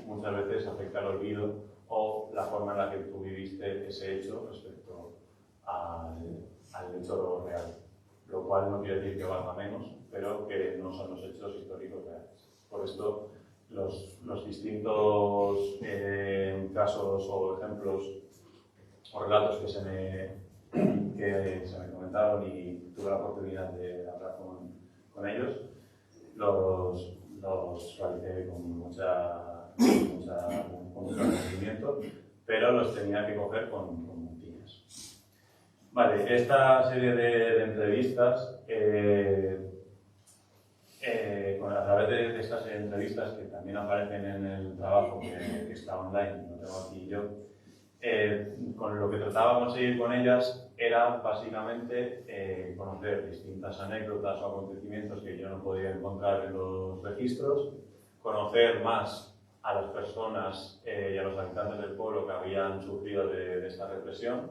muchas veces afecta el olvido o la forma en la que tú viviste ese hecho respecto al hecho real. Lo cual no quiere decir que valga menos, pero que no son los hechos históricos reales. Por esto, los distintos casos o ejemplos o relatos que se me comentaron y tuve la oportunidad de hablar con ellos, los realicé con mucho conocimiento, pero los tenía que coger con puntillas. Vale, esta serie de entrevistas, a través de estas entrevistas que también aparecen en el trabajo que está online, lo tengo aquí yo, con lo que trataba de conseguir con ellas era básicamente conocer distintas anécdotas o acontecimientos que yo no podía encontrar en los registros, conocer más a las personas y a los habitantes del pueblo que habían sufrido de esta represión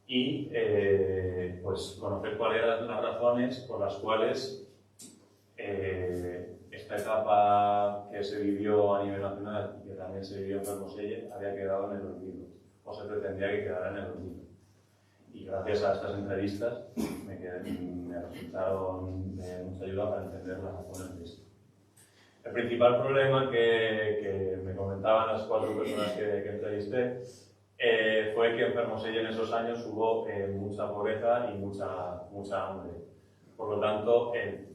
y pues conocer cuáles eran las razones por las cuales esta etapa que se vivió a nivel nacional y que también se vivió en Fermoselle había quedado en el olvido, o se pretendía que quedara en el olvido. Y gracias a estas entrevistas me resultaron de mucha ayuda para entender las razones de esto. El principal problema que me comentaban las 4 personas que entrevisté fue que en Fermoselle en esos años hubo mucha pobreza y mucha hambre. Por lo tanto, el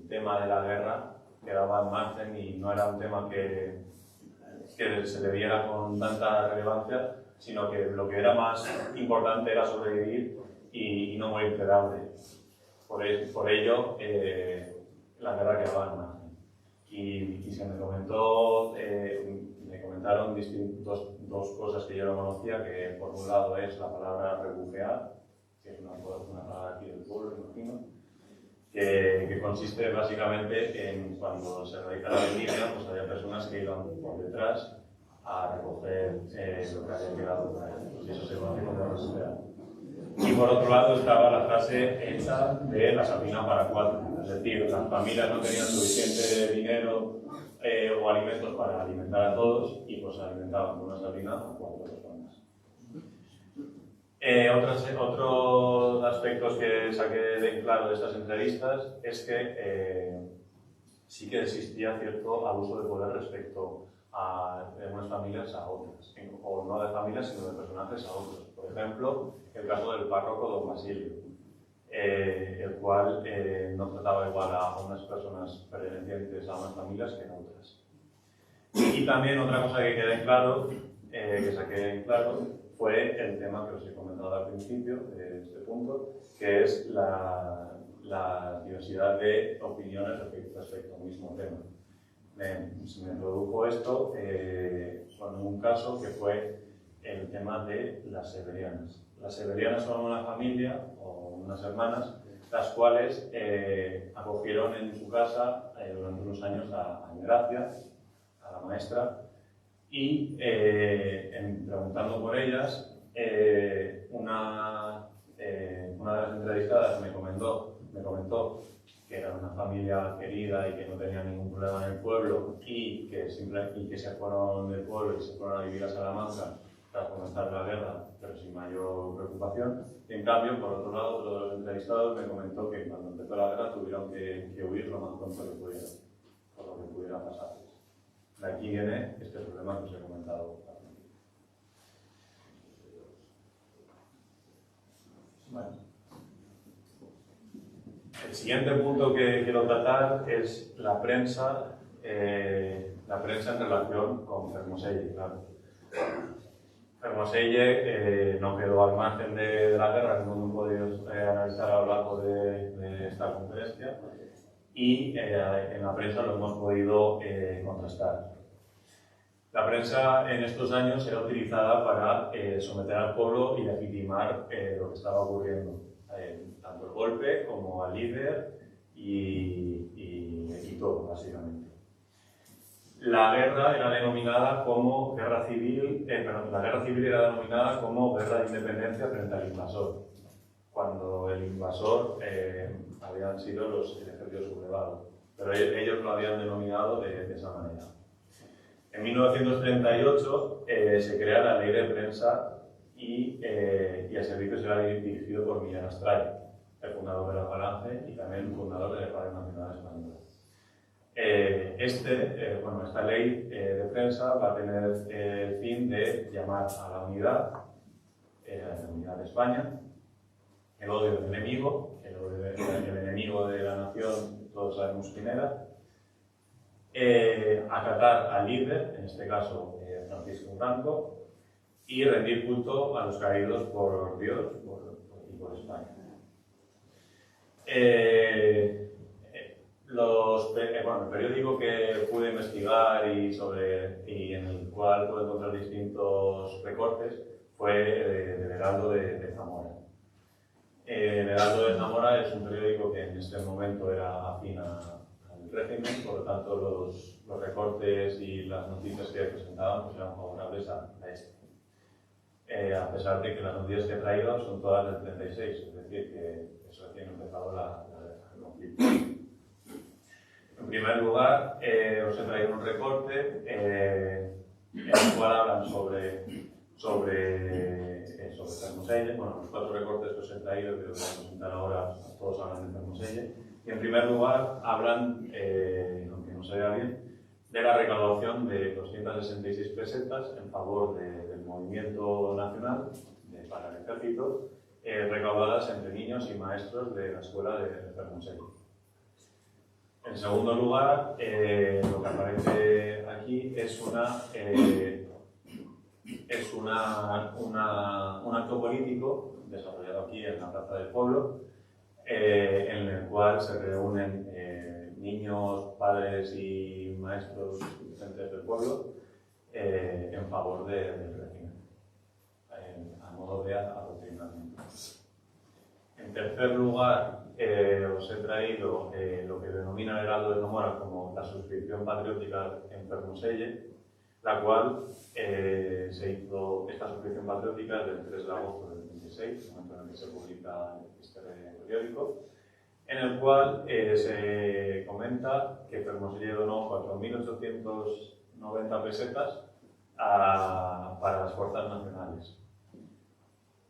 tema de la guerra quedaba al margen y no era un tema que se le diera con tanta relevancia, sino que lo que era más importante era sobrevivir y no morir de hambre. Por ello, la guerra quedaba al margen. Y se me comentaron dos cosas que yo no conocía, que por un lado es la palabra refugiar, que es una palabra aquí del pueblo, imagino, que consiste básicamente en cuando se radica la vendimia, pues había personas que iban por detrás a recoger lo que había quedado por ahí. Pues eso se conoce como refugiar. Y por otro lado estaba la frase hecha de la sardina para 4, es decir, las familias no tenían suficiente dinero o alimentos para alimentar a todos y pues alimentaban con una sardina a 4 personas. Otros aspectos que saqué de claro de estas entrevistas es que sí que existía cierto abuso de poder respecto de unas familias a otras, o no de familias sino de personajes a otros. Por ejemplo, el caso del párroco don Basilio, el cual no trataba igual a unas personas pertenecientes a unas familias que a otras. Y también otra cosa que queda en claro, que saqué en claro, fue el tema que os he comentado al principio de este punto, que es la diversidad de opiniones respecto al mismo tema. Se me produjo esto con un caso que fue el tema de las severianas. Las severianas son una familia o unas hermanas las cuales acogieron en su casa durante unos años a Gracia, a la maestra, y preguntando por ellas, una de las entrevistadas me comentó que era una familia querida y que no tenía ningún problema en el pueblo y que se fueron del pueblo y se fueron a vivir a Salamanca tras comenzar la guerra, pero sin mayor preocupación. Y en cambio, por otro lado, otro de los entrevistados me comentó que cuando empezó la guerra tuvieron que huir lo más pronto que pudieran, por lo que pudiera pasarles. De aquí viene este problema que os he comentado. Bueno. El siguiente punto que quiero tratar es la prensa en relación con Fermoselle, claro. Fermoselle no quedó al margen de la guerra, como hemos podido analizar a lo largo de esta conferencia, y en la prensa lo hemos podido contrastar. La prensa en estos años era utilizada para someter al pueblo y legitimar lo que estaba ocurriendo. Tanto el golpe como al líder y todo, básicamente. la guerra era denominada como guerra civil, la guerra civil era denominada como guerra de independencia frente al invasor, cuando el invasor habían sido el ejército sublevado, pero ellos lo habían denominado de esa manera. En 1938 se crea la ley de prensa y el servicio será dirigido por Millán Astray, el fundador de la Falange y también el fundador de la Radio Nacional Española. Esta ley de prensa va a tener el fin de llamar a la unidad de España, el odio del enemigo, el enemigo de la nación, todos sabemos quién era, acatar al líder, en este caso Francisco Franco, y rendir culto a los caídos por Dios y por España. El periódico que pude investigar y en el cual pude encontrar distintos recortes fue el Heraldo de Zamora. El Heraldo de Zamora es un periódico que en este momento era afín al régimen, por lo tanto los recortes y las noticias que presentaban pues eran favorables a este. A pesar de que las noticias que he traído son todas del 36, es decir, que es recién empezado el conflicto. En primer lugar, os he traído un recorte en el cual hablan sobre Fermoselle. Bueno, los 4 recortes que os he traído, que os voy a presentar ahora, todos hablan de Fermoselle. Y en primer lugar, hablan, aunque no se vea bien, de la recaudación de 266 pesetas en favor del movimiento nacional para el ejército, recaudadas entre niños y maestros de la escuela de Fermoselle. En segundo lugar, lo que aparece aquí es un acto político desarrollado aquí en la Plaza del Pueblo, en el cual se reúnen niños, padres y maestros docentes del pueblo en favor del régimen, a modo de adoctrinamiento. En tercer lugar, os he traído lo que denomina el Heraldo de Zamora como la suscripción patriótica en Fermoselle, la cual se hizo esta suscripción patriótica del 3 de agosto del 26, momento en el que se publica este periódico, en el cual se comenta que Fermoselle donó 4.890 pesetas para las fuerzas nacionales.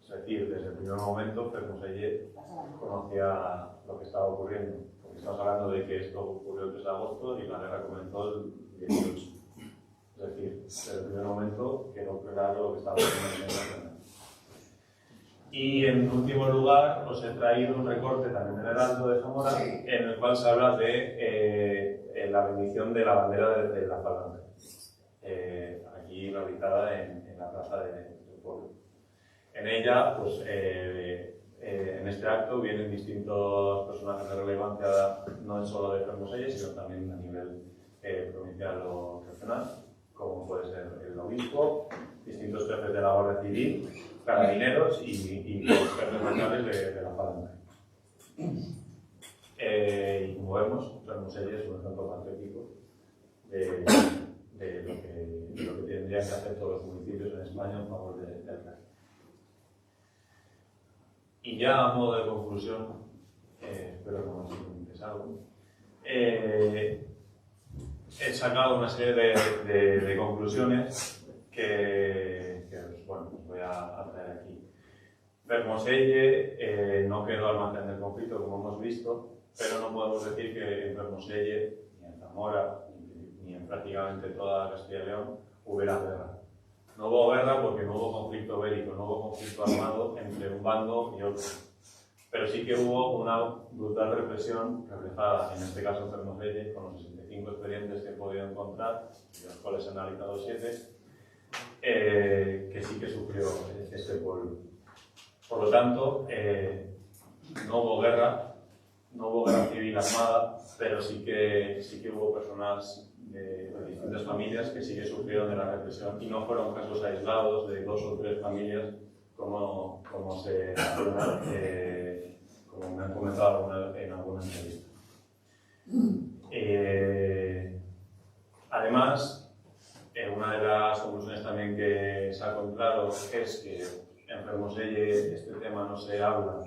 Es decir, desde el primer momento Fermoselle conocía lo que estaba ocurriendo, porque estamos hablando de que esto ocurrió el 3 de agosto y la guerra comenzó el 18. Es decir, desde el primer momento quedó claro lo que estaba ocurriendo. Y en último lugar, os he traído un recorte también del Heraldo de Zamora, en el cual se habla de la bendición de la bandera de la Falange, aquí realizada en la plaza del pueblo. En ella, pues, en este acto vienen distintos personajes de relevancia, no solo de Fermoselle, sino también a nivel provincial o regional, como puede ser el obispo, distintos jefes de la Guardia Civil, carabineros y los jefes locales de la Falange. Y como vemos, Fermoselle es un ejemplo patriótico de lo que tendrían que hacer todos los municipios en España en favor del régimen. Y ya a modo de conclusión, espero que no os preguntes algo, he sacado una serie de conclusiones que os voy a traer aquí. Fermoselle no quedó al margen del conflicto, como hemos visto, pero no podemos decir que en Fermoselle, ni en Zamora, ni en prácticamente toda Castilla y León hubiera guerra. No hubo guerra porque no hubo conflicto bélico, no hubo conflicto armado entre un bando y otro. Pero sí que hubo una brutal represión reflejada, en este caso en Fermoselle, con los 65 expedientes que he podido encontrar, de los cuales he analizado 7, que sí que sufrió este pueblo. Por lo tanto, no hubo guerra civil armada, pero sí que hubo personas de distintas familias que sí que sufrieron de la represión y no fueron casos aislados de 2 o 3 familias como me han comentado en alguna entrevista. Además, una de las conclusiones también que sacó en claro es que enfermos este tema no se habla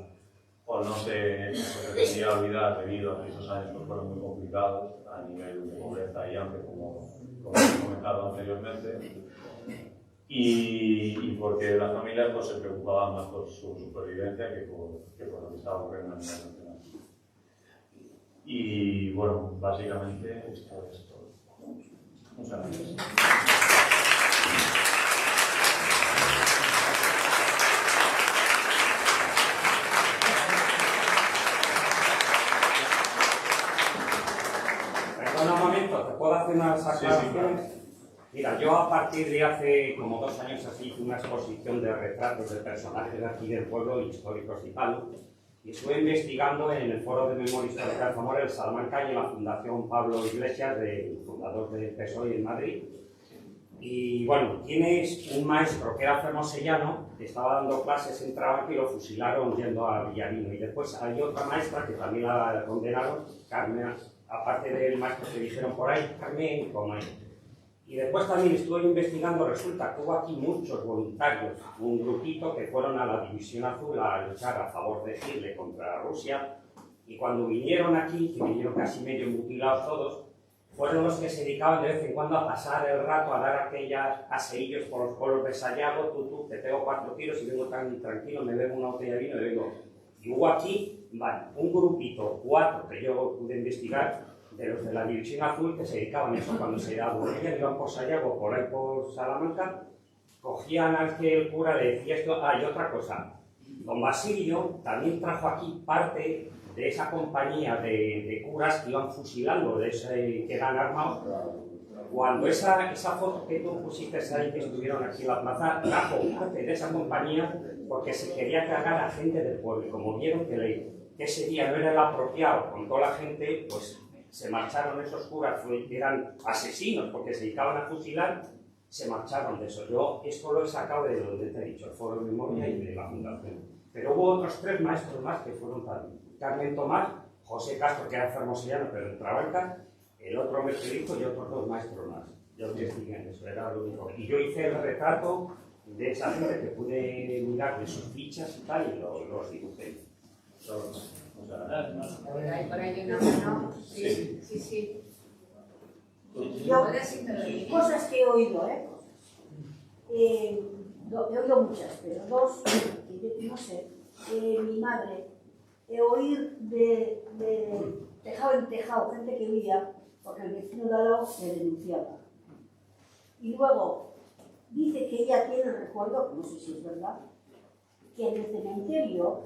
o no se pretendía olvidar debido a que esos años pues, fueron muy complicados a nivel de pobreza y hambre, como he comentado anteriormente, y porque las familias pues, se preocupaban más por su supervivencia que por lo que estaba ocurriendo a nivel nacional. Y bueno, básicamente esto es todo. Muchas gracias. Perdona un momento, ¿te puedo hacer unas aclaraciones? Sí. Mira, yo a partir de hace como 2 años así hice una exposición de retratos de personajes de aquí del pueblo, históricos y tal, y estuve investigando en el Foro de Memoria Histórica de Zamora, el Salamanca y en la Fundación Pablo Iglesias, fundador del PSOE en Madrid. Y bueno, tienes un maestro que era fermosellano, que estaba dando clases en Trabanca y lo fusilaron yendo a Villarino. Y después hay otra maestra que también la condenaron, Carmen, aparte del maestro que dijeron por ahí, Carmen, como él. Y después también estuve investigando, resulta que hubo aquí muchos voluntarios, un grupito que fueron a la División Azul a luchar a favor de Hitler contra Rusia, y cuando vinieron aquí, que vinieron casi medio mutilados todos, fueron los que se dedicaban de vez en cuando a pasar el rato, a dar aquellos paseillos por los pueblos de Sayago, tú, te pego 4 tiros y vengo tan tranquilo, me bebo una botella de vino y vengo. Y hubo aquí, vale, un grupito, 4 que yo pude investigar, de los de la División Azul, que se dedicaban a eso cuando se aburrían, iban por Sayago, por ahí por Salamanca, cogían al que el cura le decía esto. Y otra cosa, don Basilio también trajo aquí parte de esa compañía de curas que iban fusilando, de ese, que eran armados. Cuando esa foto que tú pusiste ahí, que estuvieron aquí en la plaza, trajo parte de esa compañía porque se quería cargar a gente del pueblo. Y como vieron que ese día no era el apropiado con toda la gente, pues se marcharon esos curas, eran asesinos porque se dedicaban a fusilar, se marcharon de eso. Yo esto lo he sacado de donde te he dicho, el Foro de Memoria y de la Fundación. Pero hubo otros 3 maestros más que fueron también. Carmen Tomás, José Castro, que era fermosellano pero en Trabanca, el otro me dijo y otros 2 maestros más. Yo investigué en eso, era lo único. Y yo hice el retrato de esa gente que pude mirar de sus fichas y tal, y los dibujé. Por ahí una mano. Sí. Yo, cosas que he oído, he oído muchas, pero 2, no sé, mi madre, he oído de tejado en tejado, gente que huía, porque el vecino de al lado se denunciaba. Y luego, dice que ella tiene el recuerdo, no sé si es verdad, que en el cementerio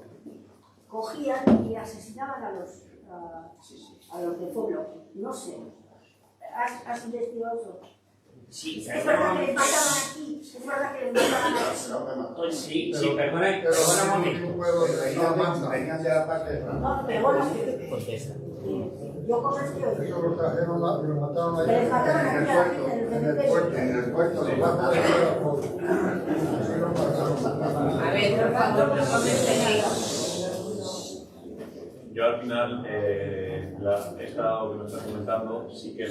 cogían y asesinaban a los del pueblo. No sé. ¿Has investigado eso? Sí, ¿Es verdad que les mataban aquí? ¿Es verdad que les mataban aquí? Sí, perdona un momento. Venían de la parte de No, pero bueno, yo cosas que oí. Ellos lo trajeron y lo mataron allá. Que les mataban aquí en el puerto, de Baja de Veracruz. Así lo mataron. A ver, por favor, no comentéis. Yo al final, esta que me estás comentando, sí que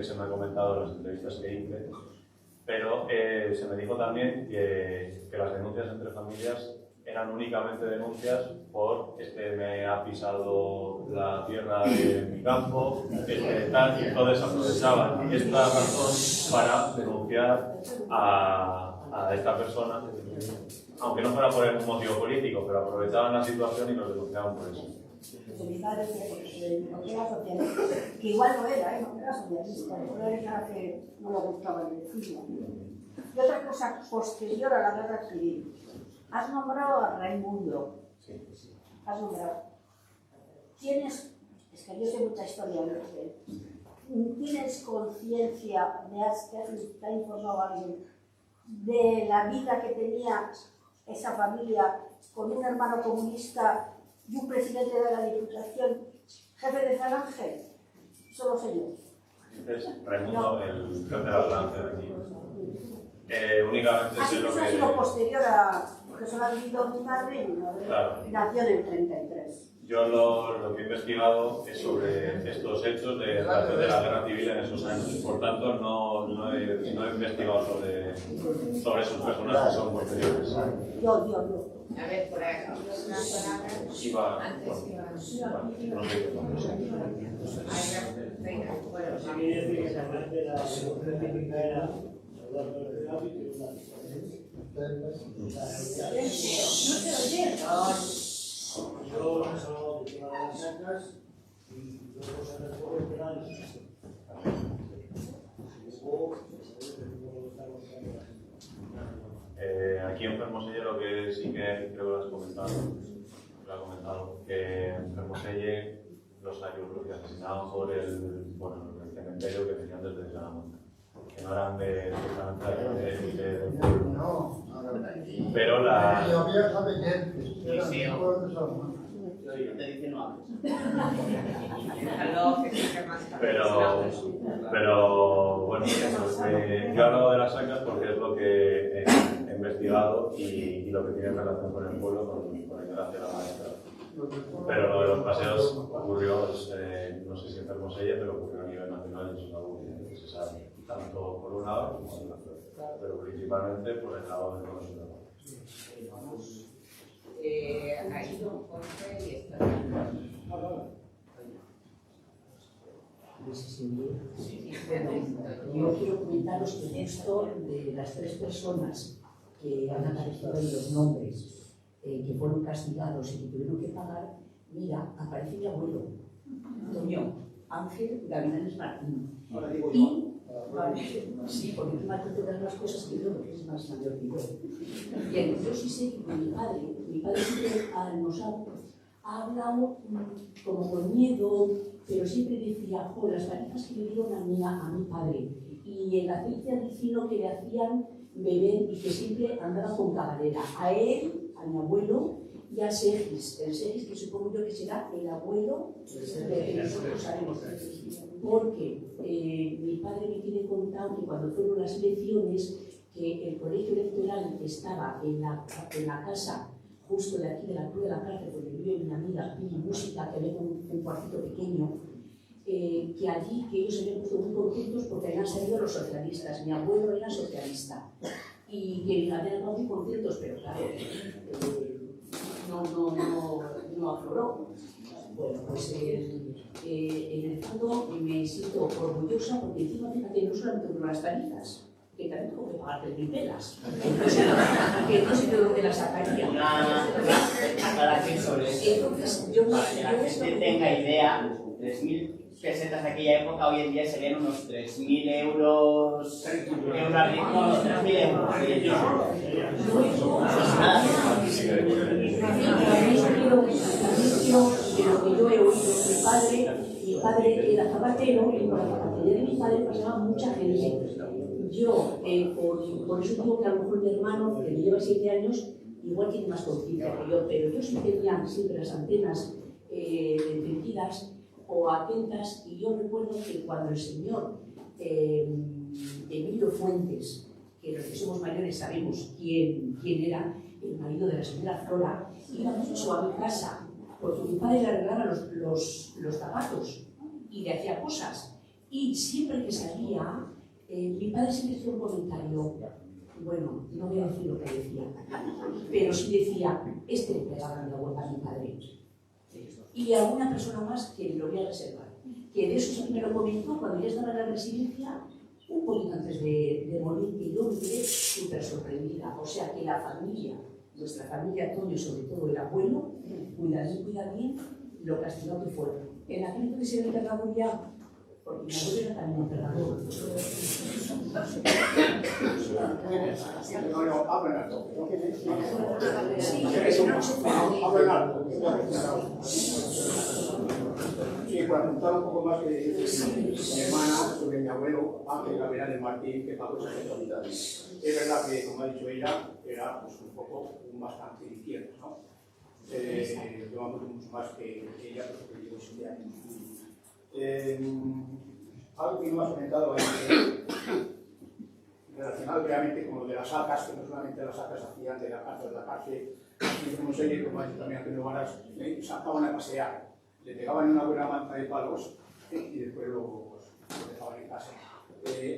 se me ha comentado en las entrevistas que hice, pero se me dijo también que las denuncias entre familias eran únicamente denuncias por me ha pisado la tierra de mi campo, tal, y entonces aprovechaban esta razón para denunciar a esta persona, aunque no fuera por un motivo político, pero aprovechaban la situación y nos denunciaban por eso. Mi padre decía que era socialista, que igual no era socialista, era que no le gustaba el vecino. Y otra cosa posterior a la guerra civil, has nombrado a Raimundo. Sí. Has nombrado. Es que yo sé mucha historia, ¿tienes conciencia te ha informado alguien de la vida que tenía esa familia con un hermano comunista y un presidente de la Diputación, jefe de Falange? Solo sé yo. Es Raimundo, el jefe de la Falange de aquí. Únicamente sé lo que... ha sido posterior a... porque solo ha vivido mi madre y mi madre nació en el 33. Yo lo que he investigado es sobre estos hechos de la guerra civil en esos años. Por tanto, no he investigado sobre esos personajes que son posteriores. Yo. A ver, por aquí, una palabra. Iba, Antes iba. no sé cómo se llama. Venga, bueno, Sí, quería decir que la parte de la solución típica era hablar del hábito y una. Yo hemos hablado del tema de las sacas y luego se recuerda el tema de los sistemas. Luego, Aquí en Fermoselle lo que sí que creo que lo has comentado, que en Fermoselle los asesinaban por el cementerio que venían desde Salamanca, que no eran del pueblo. No, Pero y la... había sabe quién, eran Sí, sí. del pueblo de Salamanca. Te dice no hables. déjalo que sea más Pero bueno, eso, yo he hablado de las sacas porque es lo que he investigado y lo que tiene relación con el pueblo, con el hacia la maestra. Pero lo de los paseos ocurrió, no sé si en Fermoselle, pero ocurrió a nivel nacional y eso es algo que se sabe, tanto por un lado como por el otro, pero principalmente por el lado de los ciudadanos. Ha ido Jorge y está. Yo quiero comentaros que esto de las 3 personas que han aparecido en los nombres, que fueron castigados y que tuvieron que pagar, mira, aparece mi abuelo, Antonio Ángel Gavilanes Martín. ahora digo yo. Y, vale, sí, porque tú me has todas las cosas que yo, que es más mayor que yo. Bien, yo sí sé que mi padre siempre nos ha hablado como con miedo, pero siempre decía, jo, las palizas que le dieron a mi padre y el aceite adicino que le hacían beber y que siempre andaba con cabalera. A él, a mi abuelo y a Segis. El Segis, que supongo yo que será el abuelo de que nosotros sabemos. Porque mi padre me tiene contado que cuando fueron las elecciones, que el colegio electoral estaba en la casa justo de aquí, de la Cruz de la Cárcel, donde vive mi amiga Pili Música, que había un cuartito pequeño, que allí, que ellos se habían puesto muy contentos porque habían salido los socialistas. Mi abuelo era socialista y que habían estado muy contentos, pero claro, no afloró. Bueno, pues en el fondo me siento orgullosa porque encima, fíjate, no solamente con las palizas, que también tengo que pagar 3.000 pelas, que no sé de dónde las sacaría. Una aclaración sobre eso. Entonces, yo Para que la gente tenga idea, 3.000 pesetas de aquella época hoy en día serían unos 3.000 euros. No, 3.000 euros. De lo que yo he oído, mi padre era zapatero y por la zapatería de mi padre pasaba mucha gente. Yo, por eso digo que a lo mejor mi hermano, que me lleva 7 años, igual tiene más conciencia que yo, pero yo sí tenía siempre las antenas encendidas o atentas, y yo recuerdo que cuando el señor Emilio Fuentes, que los que somos mayores sabemos quién era, el marido de la señora Flora, iba mucho a mi casa, porque mi padre le arreglaba los zapatos y le hacía cosas. Y siempre que salía, mi padre siempre hacía un comentario, bueno, no voy a decir lo que decía, pero sí decía, le pegaba la vuelta a mi padre. Y alguna persona más que me lo voy a reservar, que de eso sí me lo comentó cuando ya estaba en la residencia, un poquito antes de morir, que yo me quedé súper sorprendida. O sea que la familia, nuestra familia, Antonio, sobre todo el abuelo, cuida bien lo castigado que fuera. En aquel entonces era enterrado ya, porque mi abuelo era también enterrador. Sí, para contar un poco más que mi hermana sobre mi abuelo, Ángel Gavilanes Martín, que pagó esas autoridades. Es verdad que, como ha dicho ella, era pues, un poco bastante de izquierda, ¿no? Llevamos mucho más que ella, porque llevo 7 años. Algo que no has comentado es que relacionado realmente con lo de las acas, que no solamente las acas hacían de la cárcel, y como se oye, como ha dicho también Antonio Varas, sacaban a pasear, le pegaban una buena manta de palos y después lo dejaban en casa.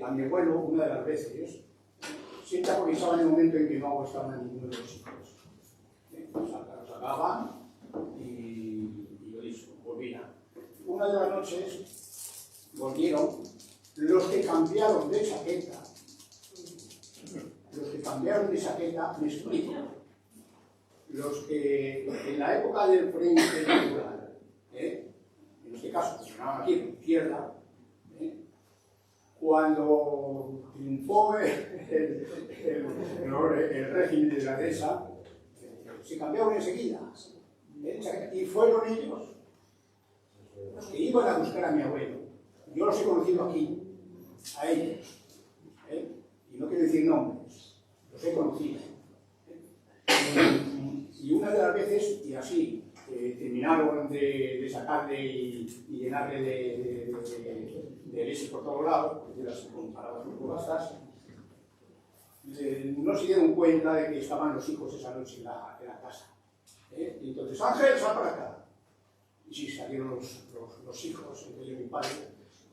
A mi abuelo, una de las veces, siempre aprovechaban en el momento en que no estaban ninguno de los hijos. Los sacaban y lo hizo, volvían. Una de las noches volvieron los que cambiaron de chaqueta. Los que cambiaron de chaqueta, me explico. Los que en la época del Frente Natural, en este caso, funcionaban aquí en la izquierda, cuando triunfó el régimen de la Dehesa, se cambiaron enseguida. Y fueron ellos los que iban a buscar a mi abuelo. Yo los he conocido aquí, a ellos. Y no quiero decir nombres, los he conocido. Y una de las veces, y así, terminaron de sacarle y llenarle de leche por todos lados, porque las comparaban con bastas, no se dieron cuenta de que estaban los hijos esa noche en la casa. Y entonces, Ángel, sal para acá. Y sí, salieron los hijos, entre ellos mi padre,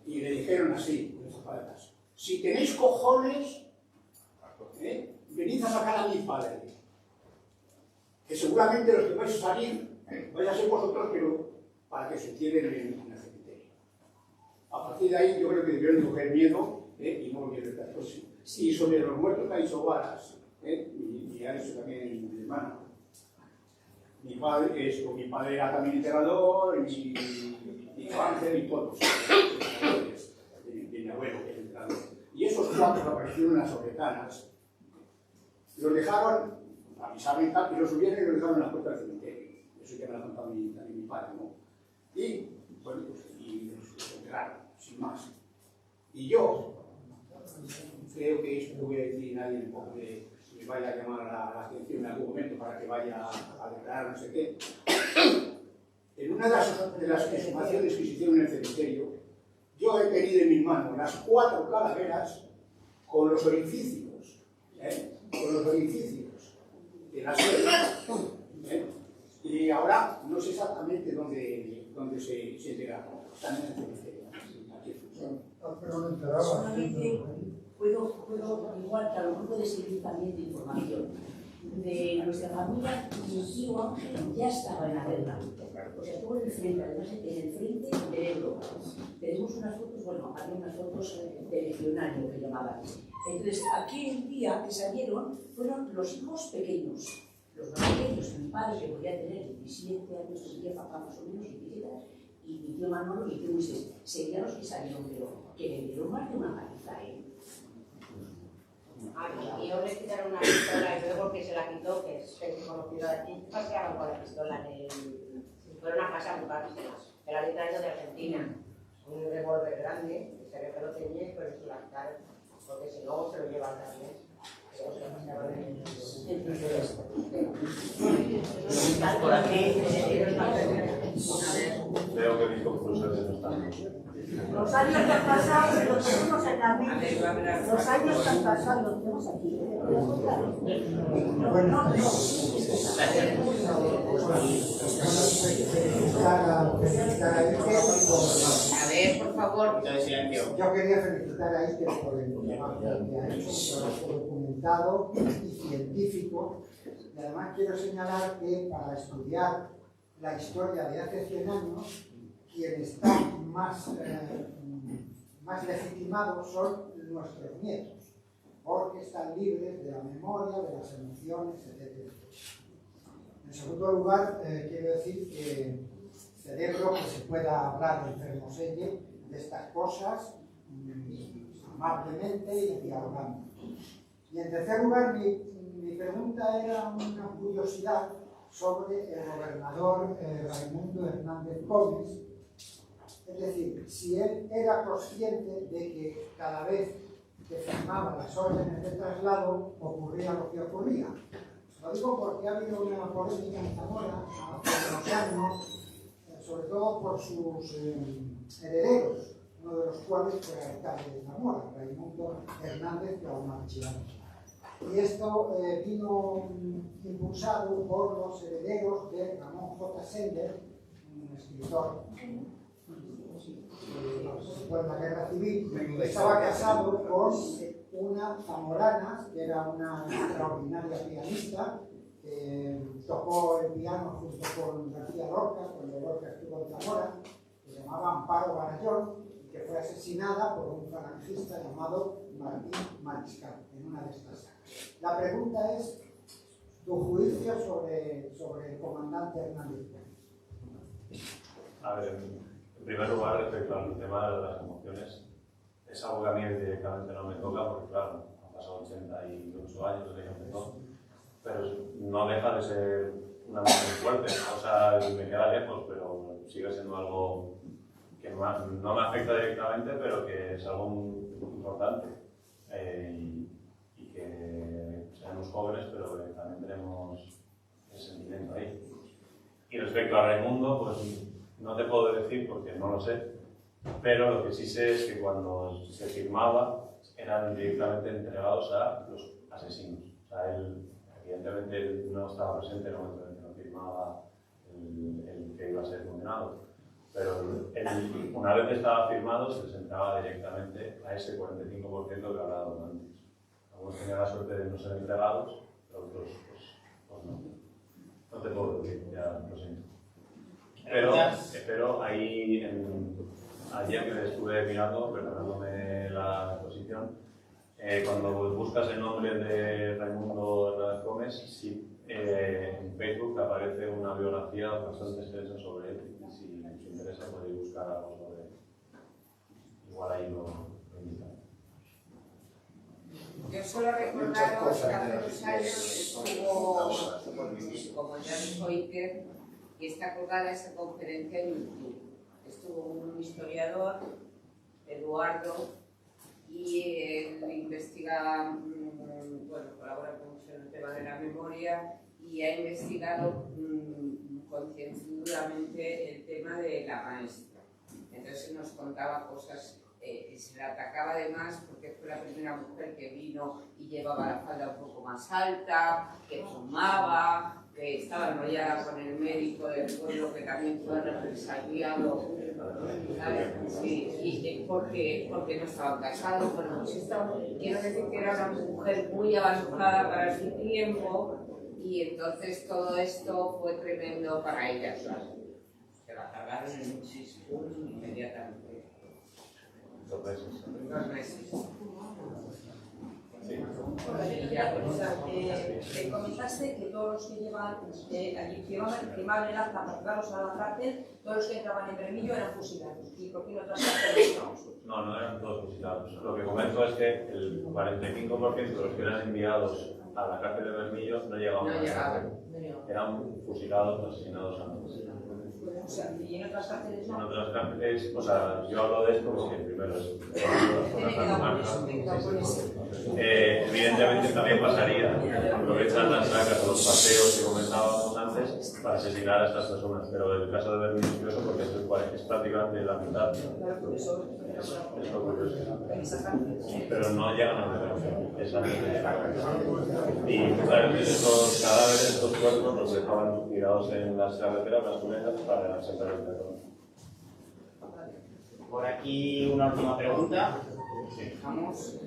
y le dijeron así, con estas palabras: si tenéis cojones, venid a sacar a mi padre. Que seguramente los que vais a salir, vais a ser vosotros, pero para que se entierren en el cementerio. A partir de ahí yo creo que debieron coger miedo y no volvieron a estar. Pues, y sobre los muertos que ha dicho Varas, y ha dicho también mi hermano, mi padre era también enterrador, y Ángel y todos, de mi abuelo que era enterrador. Y esos cuatro aparecieron en las sobrecanas, los dejaron, avisaron y tal, y los subieron y los dejaron en la puerta del cementerio. Eso ya me lo ha contado también mi padre, ¿no? Y, bueno, pues, y los enterraron, sin más. Y yo creo que esto no voy a decir a nadie porque me vaya a llamar la atención en algún momento para que vaya a declarar no sé qué. En una de las exhumaciones que se hicieron en el cementerio, yo he tenido en mis manos las 4 calaveras con los orificios, de las suelas. Y ahora no sé exactamente dónde se entregaron. Están en el cementerio. Solamente puedo, igual que a lo mejor puede servir también de información. De nuestra familia, mi tío Ángel ya estaba en la guerra. O sea, estuvo en el frente, además en el frente del Ebro. Tenemos unas fotos, bueno, había unas fotos de legionario que llamaban. Entonces, aquel día que salieron fueron los hijos pequeños. Los más pequeños, mi padre, que podía tener 17 años, tendría papá más o menos 17, y mi tío Manolo, mi tío Moisés, serían los que salieron, pero que le dieron más de una paliza, A mi tío le quitaron una pistola y luego porque se la quitó, que es conocido aquí, paseaban con la pistola fueron a casa a buscársela. Era de traído de Argentina, un revólver grande, que se ve que lo tenía, pero se la quitaron, porque si no se lo llevan también. Por aquí. Veo que mis conclusiones no están. Los años que han pasado, los tenemos en la mente. Los años que han pasado, los tenemos aquí. A ver, por favor. Yo quería felicitar a Iker por el trabajo que ha hecho, documentado y científico. Y además quiero señalar que para estudiar la historia de hace 100 años, quienes están más legitimados son nuestros nietos, porque están libres de la memoria, de las emociones, etc. En segundo lugar, quiero decir que celebro que se pueda hablar en Fermoselle de estas cosas amablemente y dialogando. Y en tercer lugar, mi pregunta era una curiosidad sobre el gobernador Raimundo Hernández Gómez. Es decir, si él era consciente de que cada vez que firmaba las órdenes de traslado ocurría lo que ocurría. Lo digo porque ha habido una polémica en Zamora hace unos años, sobre todo por sus herederos, uno de los cuales fue alcalde de Zamora, Raimundo Hernández Galmarchiano. Y esto vino impulsado por los herederos de Ramón J. Sender, un escritor fue en la Guerra Civil, que estaba casado con una zamorana, que era una extraordinaria pianista, tocó el piano junto con García Lorca, cuando Lorca estuvo en Zamora, que se llamaba Amparo Barallón, y que fue asesinada por un falangista llamado Martín Mariscal, en una de estas sagas. La pregunta es, tu juicio sobre el comandante Hernández. A ver, en primer lugar, respecto al tema de las emociones, es algo que a mí directamente no me toca, porque claro, han pasado 88 años desde que empezó, pero no deja de ser una emoción fuerte. O sea, me queda lejos, pero sigue siendo algo que no me afecta directamente, pero que es algo muy importante. Y que seremos jóvenes, pero que también tenemos ese sentimiento ahí. Y respecto a Raimundo, pues no te puedo decir porque no lo sé, pero lo que sí sé es que cuando se firmaba eran directamente entregados a los asesinos. O sea, él, evidentemente, él no estaba presente en el momento en que lo firmaba el que iba a ser condenado, pero él, una vez estaba firmado, se les entregaba directamente a ese 45% que hablaba antes. Algunos tenían la suerte de no ser entregados, pero otros pues no. No te puedo decir, ya lo siento. Pero ahí, ayer que estuve mirando, preparándome la exposición, cuando buscas el nombre de Raimundo Hernández Gómez, sí, en Facebook aparece una biografía bastante extensa sobre él. Y si os interesa, podéis buscar algo sobre él. Igual ahí lo indican. Yo solo recordaros que hace 2 años estuvo, como ya dijo Iker, que está colgada esa conferencia en YouTube. Estuvo un historiador, Eduardo, y él investiga, bueno, colabora con mucho en el tema de la memoria y ha investigado concienzudamente el tema de la maestra. Entonces nos contaba cosas. Se la atacaba además porque fue la primera mujer que vino y llevaba la falda un poco más alta, que fumaba, que estaba enrollada con el médico del pueblo que también fue represaliado, sí, y porque no estaban casados. Bueno, pues esto, quiero decir que era una mujer muy avanzada para su tiempo y entonces todo esto fue tremendo para ella. Se la cargaron en un chispún inmediatamente. 2 meses. 2 meses. Sí. Comentaste que todos los que llevan, firmaban el acta para llevarlos a la cárcel, todos los que entraban en Bermillo eran fusilados. ¿Y por qué no otras cárceles no? No eran todos fusilados. Lo que comento es que el 45% de los que eran enviados a la cárcel de Bermillo no llegaban a la cárcel. Eran fusilados o asesinados antes. O sea, y en otras cárceles no. En otras cárceles, o sea, yo hablo de esto porque primero es evidentemente también pasaría, aprovechan las sacas, los paseos que comentábamos antes para asesinar a estas personas, pero el caso de Bermillo es curioso porque es prácticamente la mitad. Es lo curioso. Pero no llegan a la es antes de la cárcel. Y claro, estos cadáveres, estos cuerpos, los dejaban tirados en las carreteras, las cunetas, para sentar el perro. Por aquí una última pregunta. Sí. Vamos.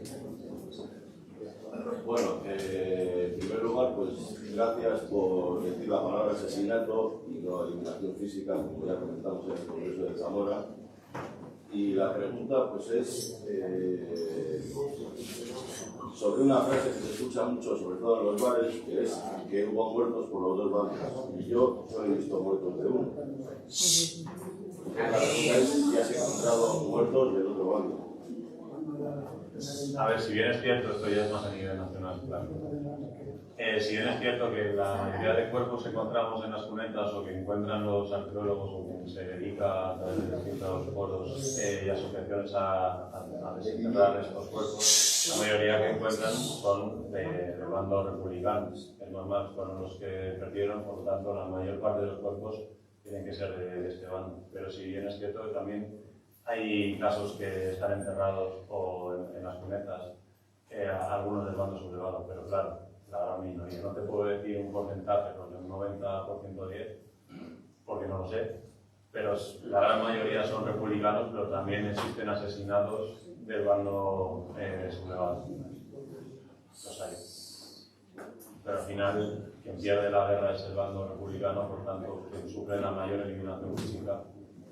Bueno, en primer lugar, pues gracias por decir la palabra asesinato y no eliminación física, como ya comentamos en el Congreso de Zamora. Y la pregunta pues es sobre una frase que se escucha mucho, sobre todo en los bares, que es que hubo muertos por los 2 bandos. Y yo solo he visto muertos de uno. La pregunta es si has encontrado muertos del otro bando. A ver, si bien es cierto, esto ya es más a nivel nacional, claro. Si bien es cierto que la mayoría de cuerpos que encontramos en las cunetas o que encuentran los arqueólogos o quien se dedica a través de distintos foros y asociaciones a desenterrar estos cuerpos, la mayoría que encuentran son de bando republicano. Es normal, fueron los que perdieron, por lo tanto la mayor parte de los cuerpos tienen que ser de este bando. Pero si bien es cierto que también hay casos que están enterrados o en las cunetas, algunos del bando sublevado, pero claro, la gran minoría. No te puedo decir un porcentaje, porque un 90% 10, porque no lo sé, pero la gran mayoría son republicanos, pero también existen asesinatos del bando sublevado. Los hay. Pero al final, quien pierde la guerra es el bando republicano, por tanto, quien sufre la mayor eliminación física,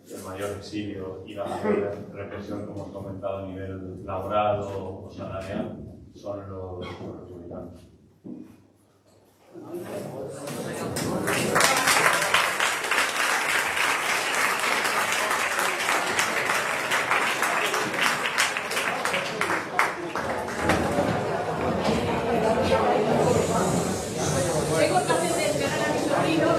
el mayor exilio y la mayor represión, como he comentado, a nivel laboral o salarial, son los republicanos. Tengo que hacer descargar a mis sobrinos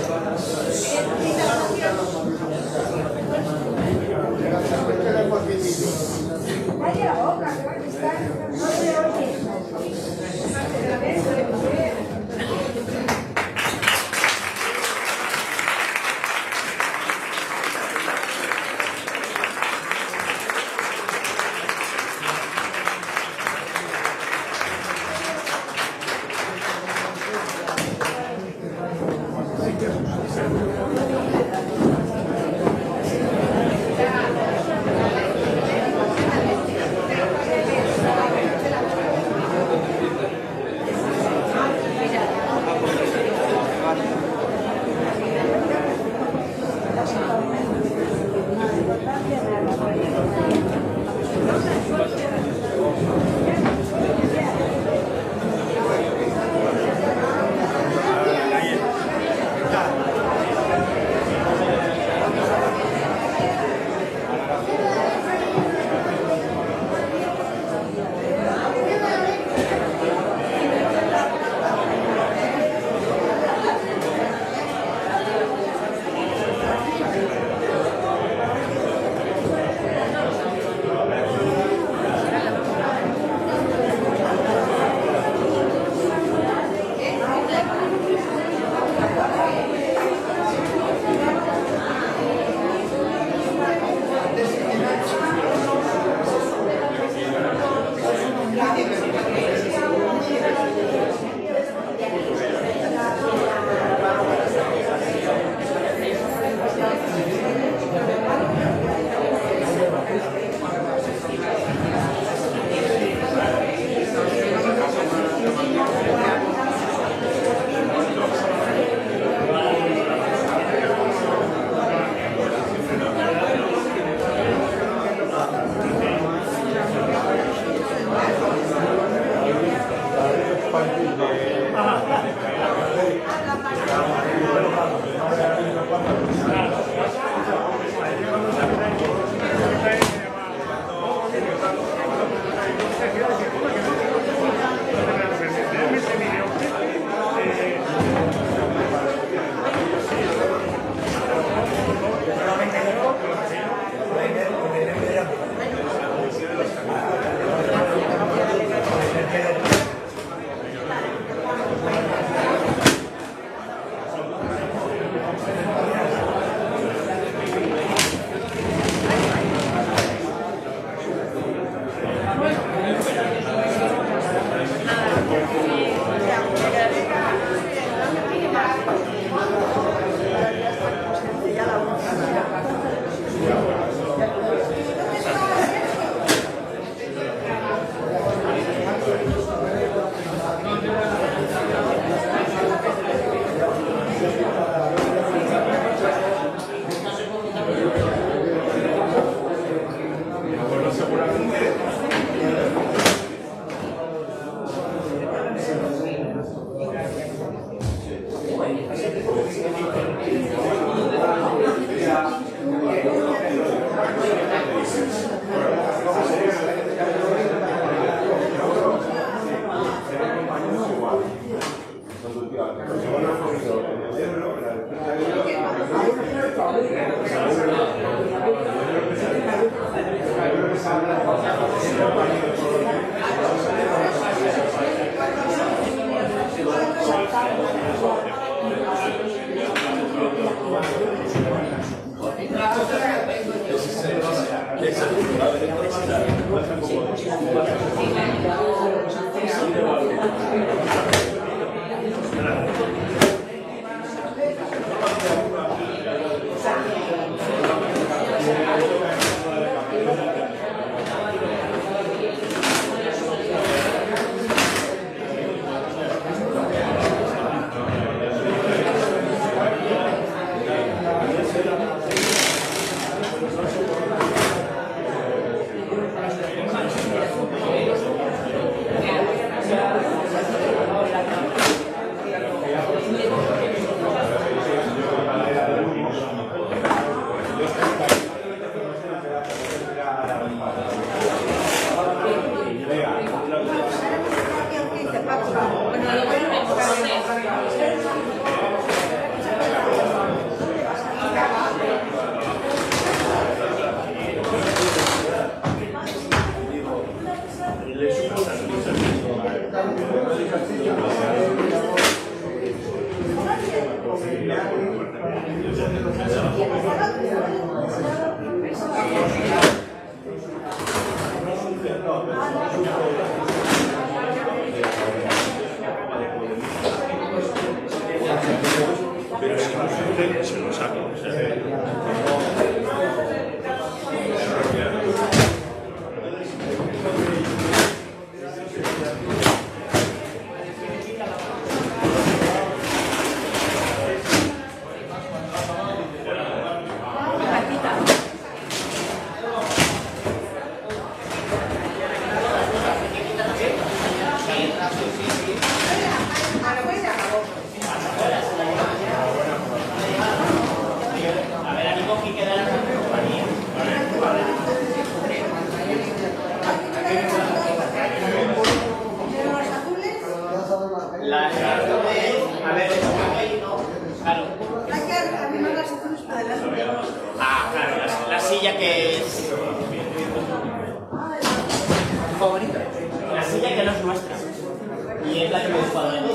Calla la boca, que va a estar, no se oye. Pero es que se lo saco. O sea, la silla que es favorita, la silla que no es nuestra y es la que me gusta de mí.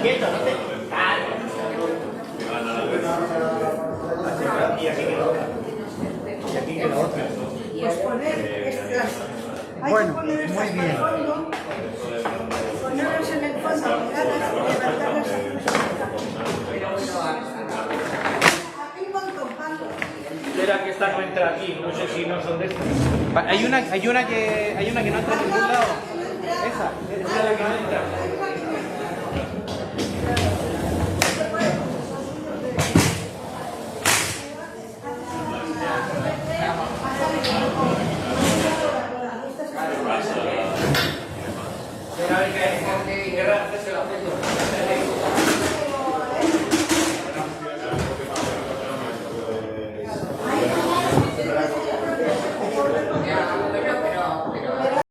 Quieto, no te... Y aquí queda otra. Y aquí queda otra. Pues poner estas, hay Bueno, que poner estas muy bien. al fondo, ponerlas en el fondo, pegadas y levantarlas aquí un montón, Pablo. Espera que esta no entra aquí, no sé si no son de estas. Hay una que no entra en ningún lado. Esa es la que no entra. Espera a ver qué hacerse la foto.